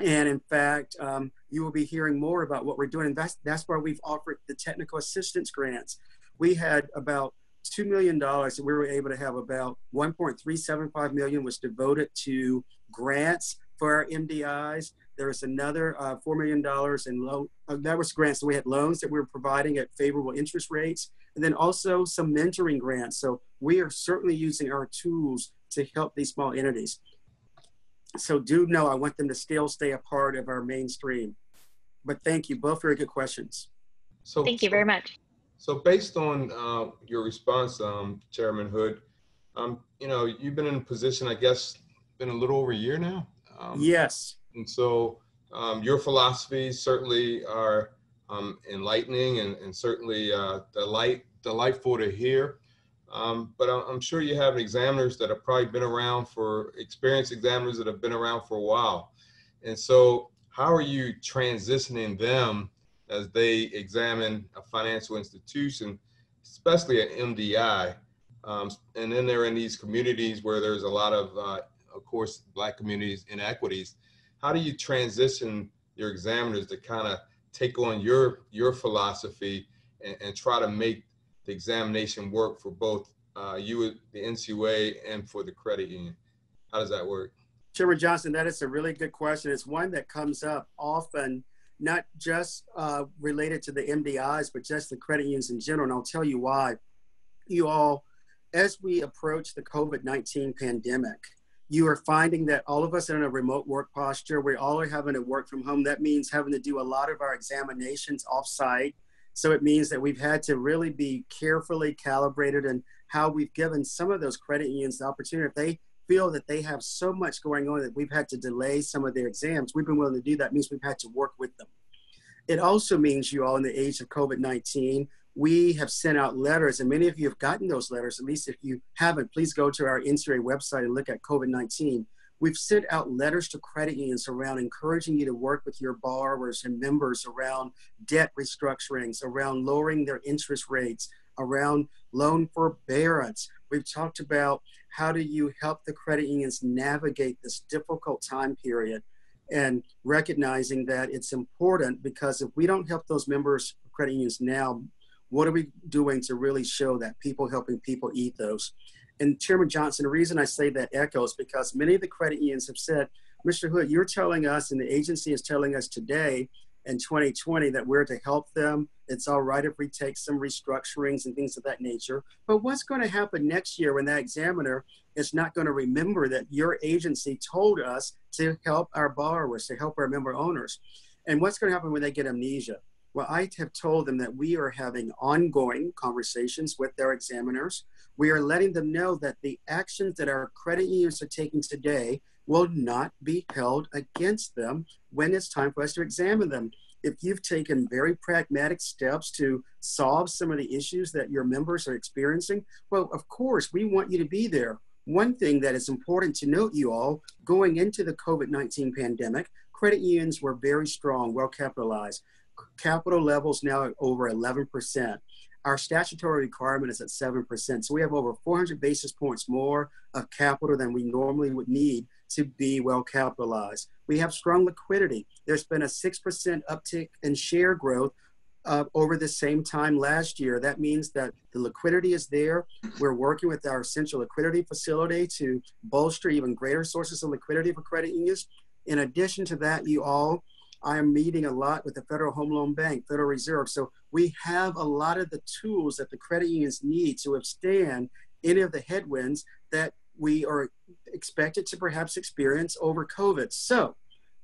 And in fact, you will be hearing more about what we're doing. That's why we've offered the technical assistance grants. We had about $2 million that we were able to have. About 1.375 million was devoted to grants for our MDIs. There was another $4 million in loan. That was grants. So we had loans that we were providing at favorable interest rates, and then also some mentoring grants. So we are certainly using our tools to help these small entities. So do know I want them to still stay a part of our mainstream. But thank you, both very good questions. So Thank you very much. So based on your response, Chairman Hood, you've been in a position, I guess, been a little over a year now. Yes. And so your philosophies certainly are enlightening and certainly delightful to hear. But I'm sure you have examiners that have probably been around experienced examiners that have been around for a while. And so how are you transitioning them as they examine a financial institution, especially an MDI? And then they're in these communities where there's a lot of course, Black communities inequities. How do you transition your examiners to kind of take on your philosophy and try to make the examination work for both you, the NCUA, and for the credit union? How does that work? Chairman Johnson, that is a really good question. It's one that comes up often, not just related to the MDIs, but just the credit unions in general. And I'll tell you why. You all, as we approach the COVID-19 pandemic, you are finding that all of us are in a remote work posture. We all are having to work from home. That means having to do a lot of our examinations off-site. So it means that we've had to really be carefully calibrated in how we've given some of those credit unions the opportunity. If they feel that they have so much going on that we've had to delay some of their exams, we've been willing to do that. It means we've had to work with them. It also means, you all, in the age of COVID-19, we have sent out letters, and many of you have gotten those letters. At least if you haven't, please go to our NCUA website and look at COVID-19. We've sent out letters to credit unions around encouraging you to work with your borrowers and members around debt restructurings, around lowering their interest rates, around loan forbearance. We've talked about how do you help the credit unions navigate this difficult time period, and recognizing that it's important, because if we don't help those members of credit unions now, what are we doing to really show that people helping people ethos? And Chairman Johnson, the reason I say that echoes because many of the credit unions have said, Mr. Hood, you're telling us, and the agency is telling us today in 2020 that we're to help them. It's all right if we take some restructurings and things of that nature. But what's going to happen next year when that examiner is not going to remember that your agency told us to help our borrowers, to help our member owners? And what's going to happen when they get amnesia? Well, I have told them that we are having ongoing conversations with their examiners. We are letting them know that the actions that our credit unions are taking today will not be held against them when it's time for us to examine them. If you've taken very pragmatic steps to solve some of the issues that your members are experiencing, well, of course, we want you to be there. One thing that is important to note, you all, going into the COVID-19 pandemic, credit unions were very strong, well capitalized. Capital levels now at over 11%. Our statutory requirement is at 7%. So we have over 400 basis points more of capital than we normally would need to be well capitalized. We have strong liquidity. There's been a 6% uptick in share growth over the same time last year. That means that the liquidity is there. We're working with our central liquidity facility to bolster even greater sources of liquidity for credit unions. In addition to that, you all, I am meeting a lot with the Federal Home Loan Bank, Federal Reserve. So we have a lot of the tools that the credit unions need to withstand any of the headwinds that we are expected to perhaps experience over COVID. So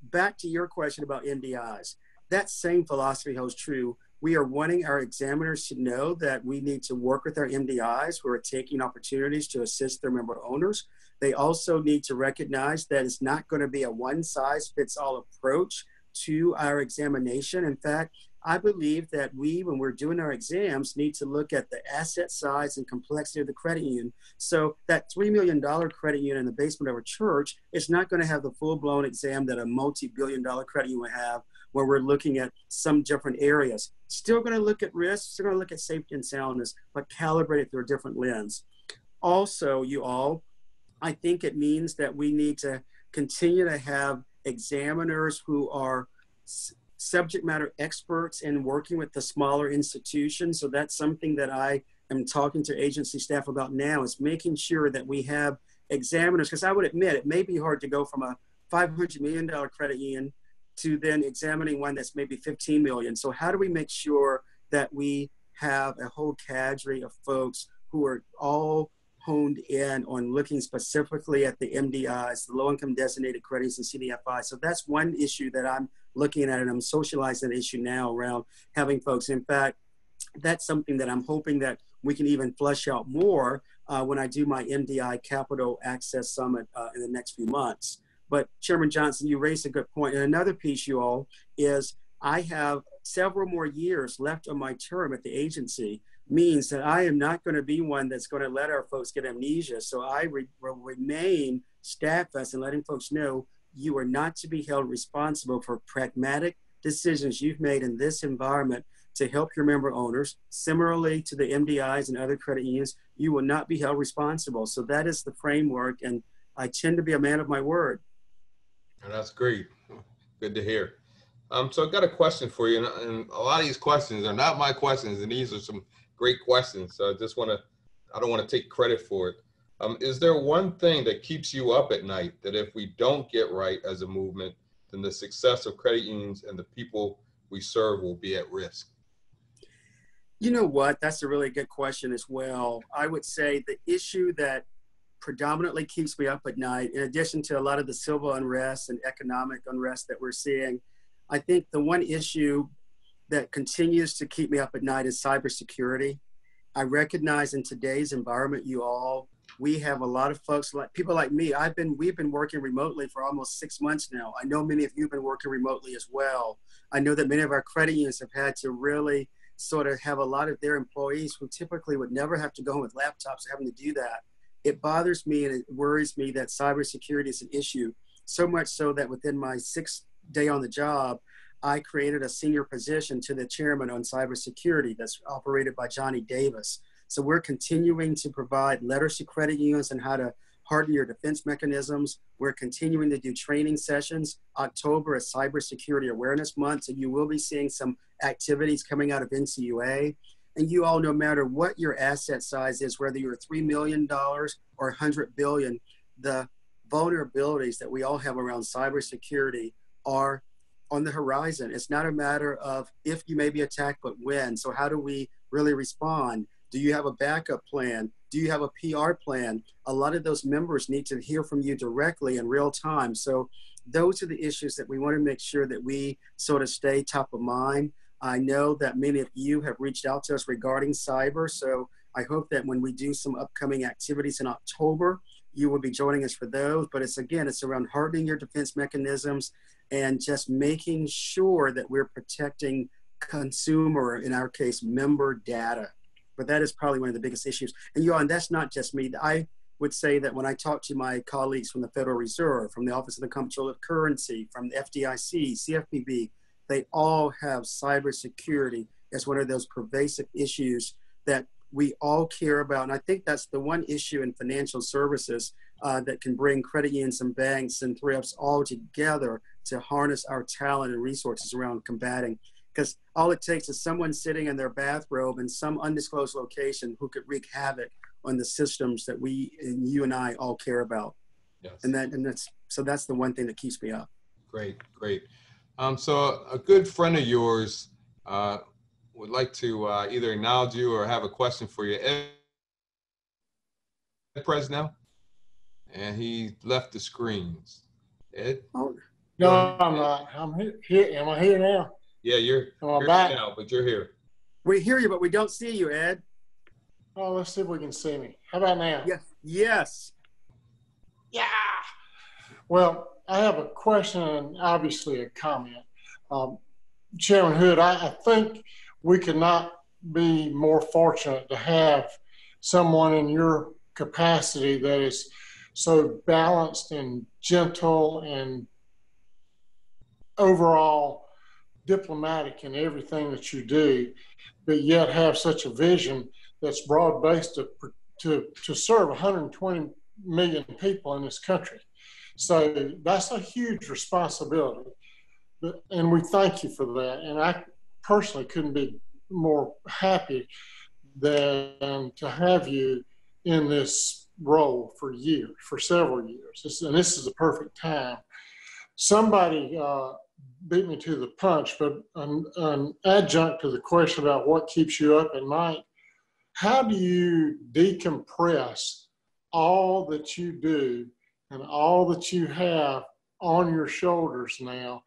back to your question about MDIs. That same philosophy holds true. We are wanting our examiners to know that we need to work with our MDIs who are taking opportunities to assist their member owners. They also need to recognize that it's not going to be a one-size-fits-all approach to our examination. In fact, I believe that we, when we're doing our exams, need to look at the asset size and complexity of the credit union. So that $3 million credit union in the basement of a church is not going to have the full-blown exam that a multi-billion-dollar credit union will have, where we're looking at some different areas. Still going to look at risks, still going to look at safety and soundness, but calibrate it through a different lens. Also, you all, I think it means that we need to continue to have examiners who are subject matter experts in working with the smaller institutions. So that's something that I am talking to agency staff about now, is making sure that we have examiners, because I would admit it may be hard to go from a $500 million credit union to then examining one that's maybe 15 million. So how do we make sure that we have a whole cadre of folks who are all honed in on looking specifically at the MDIs, the low-income designated credits and CDFI. So that's one issue that I'm looking at, and I'm socializing the issue now around having folks. In fact, that's something that I'm hoping that we can even flesh out more when I do my MDI Capital Access Summit in the next few months. But Chairman Johnson, you raised a good point. And another piece, you all, is I have several more years left on my term at the agency. Means that I am not going to be one that's going to let our folks get amnesia. So I will remain steadfast in letting folks know you are not to be held responsible for pragmatic decisions you've made in this environment to help your member owners. Similarly to the MDIs and other credit unions, you will not be held responsible. So that is the framework, and I tend to be a man of my word. That's great. Good to hear. So I've got a question for you, and a lot of these questions are not my questions, and these are some great questions. So I don't want to take credit for it. Is there one thing that keeps you up at night that if we don't get right as a movement, then the success of credit unions and the people we serve will be at risk? You know what? That's a really good question as well. I would say the issue that predominantly keeps me up at night, in addition to a lot of the civil unrest and economic unrest that we're seeing, I think the one issue that continues to keep me up at night is cybersecurity. I recognize in today's environment, you all, We have a lot of folks, like people like me. We've been working remotely for almost 6 months now. I know many of you have been working remotely as well. I know that many of our credit unions have had to really sort of have a lot of their employees who typically would never have to go home with laptops having to do that. It bothers me and it worries me that cybersecurity is an issue, so much so that within my 6th day on the job, I created a senior position to the chairman on cybersecurity that's operated by Johnny Davis. So we're continuing to provide letters to credit unions on how to harden your defense mechanisms. We're continuing to do training sessions. October is Cybersecurity Awareness Month, so you will be seeing some activities coming out of NCUA. And you all, no matter what your asset size is, whether you're $3 million or $100 billion, the vulnerabilities that we all have around cybersecurity are on the horizon. It's not a matter of if you may be attacked, but when. So how do we really respond? Do you have a backup plan? Do you have a PR plan? A lot of those members need to hear from you directly in real time. So those are the issues that we want to make sure that we sort of stay top of mind. I know that many of you have reached out to us regarding cyber. So I hope that when we do some upcoming activities in October, you will be joining us for those. But it's around hardening your defense mechanisms and just making sure that we're protecting consumer, in our case, member data. But that is probably one of the biggest issues. And and that's not just me. I would say that when I talk to my colleagues from the Federal Reserve, from the Office of the Comptroller of Currency, from the FDIC, CFPB, they all have cybersecurity as one of those pervasive issues that we all care about. And I think that's the one issue in financial services that can bring credit unions and banks and thrifts all together to harness our talent and resources around combating. Because all it takes is someone sitting in their bathrobe in some undisclosed location who could wreak havoc on the systems that you and I all care about. Yes. So that's the one thing that keeps me up. Great. So a good friend of yours would like to either acknowledge you or have a question for you. Ed Presnell, and he left the screens. Ed? Oh, no, I'm not. I'm here. Am I here now? Yeah, you're here now, but you're here. We hear you, but we don't see you, Ed. Oh, let's see if we can see me. How about now? Yes. Yeah. Well, I have a question and obviously a comment. Chairman Hood, I think we could not be more fortunate to have someone in your capacity that is so balanced and gentle and overall diplomatic in everything that you do, but yet have such a vision that's broad-based to serve 120 million people in this country. So that's a huge responsibility, and we thank you for that. And I personally couldn't be more happy than to have you in this role for several years. And this is the perfect time. Somebody beat me to the punch, but an adjunct to the question about what keeps you up at night, how do you decompress all that you do and all that you have on your shoulders now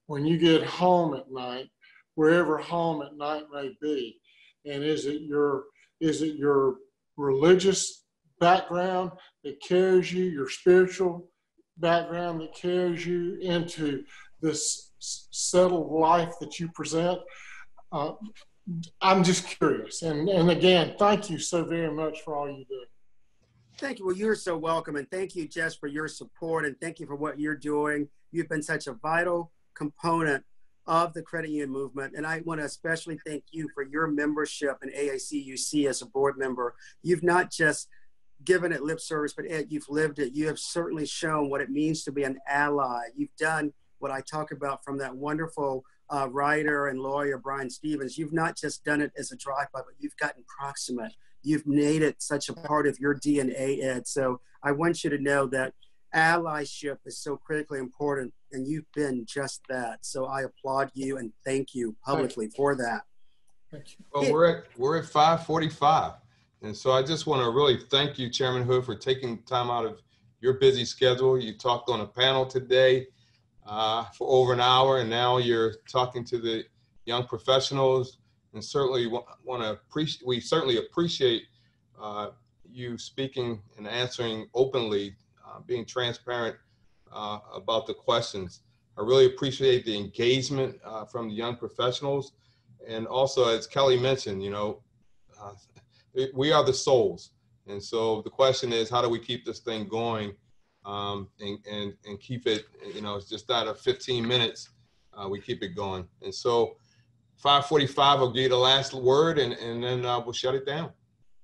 when you get home at night, wherever home at night may be? And is it your religious background that carries you, your spiritual background that carries you into this settled life that you present? I'm just curious. And again, thank you so very much for all you do. Thank you. Well, you're so welcome. And thank you, Jess, for your support. And thank you for what you're doing. You've been such a vital component of the credit union movement. And I want to especially thank you for your membership in AACUC as a board member. You've not just given it lip service, but Ed, you've lived it. You have certainly shown what it means to be an ally. You've done what I talk about from that wonderful writer and lawyer, Brian Stevens. You've not just done it as a drive-by, but you've gotten proximate. You've made it such a part of your DNA, Ed. So I want you to know that allyship is so critically important, and you've been just that. So I applaud you and thank you publicly for that. Thank you. Well, we're at 5:45. And so I just want to really thank you, Chairman Hood, for taking time out of your busy schedule. You talked on a panel today for over an hour, and now you're talking to the young professionals. And certainly we certainly appreciate you speaking and answering openly, being transparent about the questions. I really appreciate the engagement from the young professionals. And also, as Kelly mentioned, we are the souls. And so the question is, how do we keep this thing going and keep it, it's just out of 15 minutes, we keep it going. And so 5:45, I'll give you the last word and then we'll shut it down.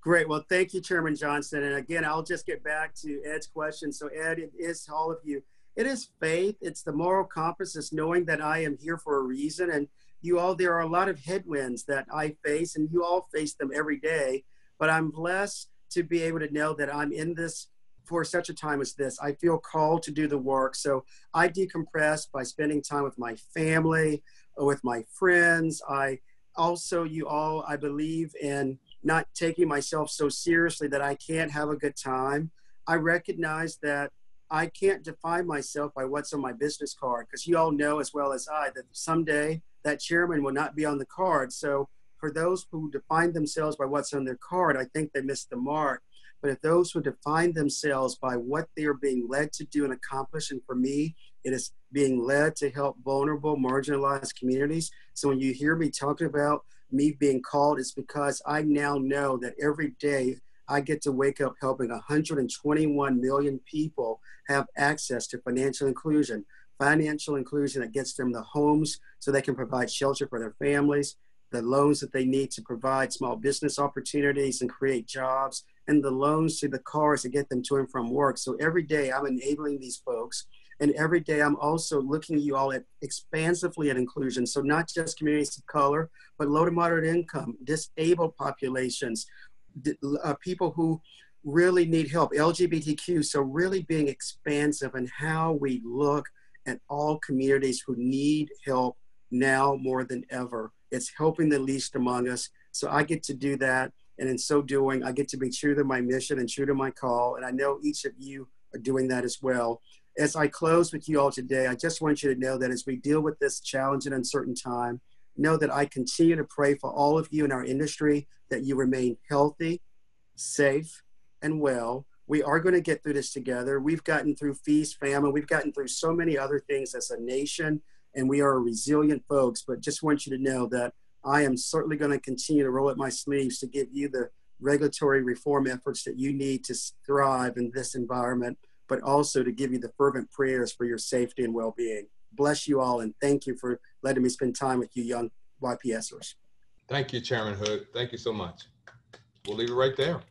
Great. Well, thank you, Chairman Johnson. And again, I'll just get back to Ed's question. So Ed, it is to all of you. It is faith. It's the moral compass. It's knowing that I am here for a reason. And you all, there are a lot of headwinds that I face, and you all face them every day. But I'm blessed to be able to know that I'm in this for such a time as this. I feel called to do the work. So I decompress by spending time with my family, with my friends. I also, you all, I believe in not taking myself so seriously that I can't have a good time. I recognize that I can't define myself by what's on my business card, because you all know as well as I that someday that chairman will not be on the card. So for those who define themselves by what's on their card, I think they missed the mark. But if those who define themselves by what they are being led to do and accomplish, and for me, it is being led to help vulnerable, marginalized communities. So when you hear me talking about me being called, it's because I now know that every day I get to wake up helping 121 million people have access to financial inclusion that gets them the homes so they can provide shelter for their families, the loans that they need to provide small business opportunities and create jobs, and the loans to the cars to get them to and from work. So every day I'm enabling these folks. And every day I'm also looking at you all at expansively at inclusion. So not just communities of color, but low to moderate income, disabled populations, people who really need help, LGBTQ. So really being expansive in how we look at all communities who need help now more than ever. It's helping the least among us. So I get to do that. And in so doing, I get to be true to my mission and true to my call. And I know each of you are doing that as well. As I close with you all today, I just want you to know that as we deal with this challenge and uncertain time, know that I continue to pray for all of you in our industry, that you remain healthy, safe, and well. We are going to get through this together. We've gotten through feast, famine. We've gotten through so many other things as a nation, and we are resilient folks. But just want you to know that I am certainly going to continue to roll up my sleeves to give you the regulatory reform efforts that you need to thrive in this environment, but also to give you the fervent prayers for your safety and well-being. Bless you all, and thank you for letting me spend time with you young YPSers. Thank you, Chairman Hood. Thank you so much. We'll leave it right there.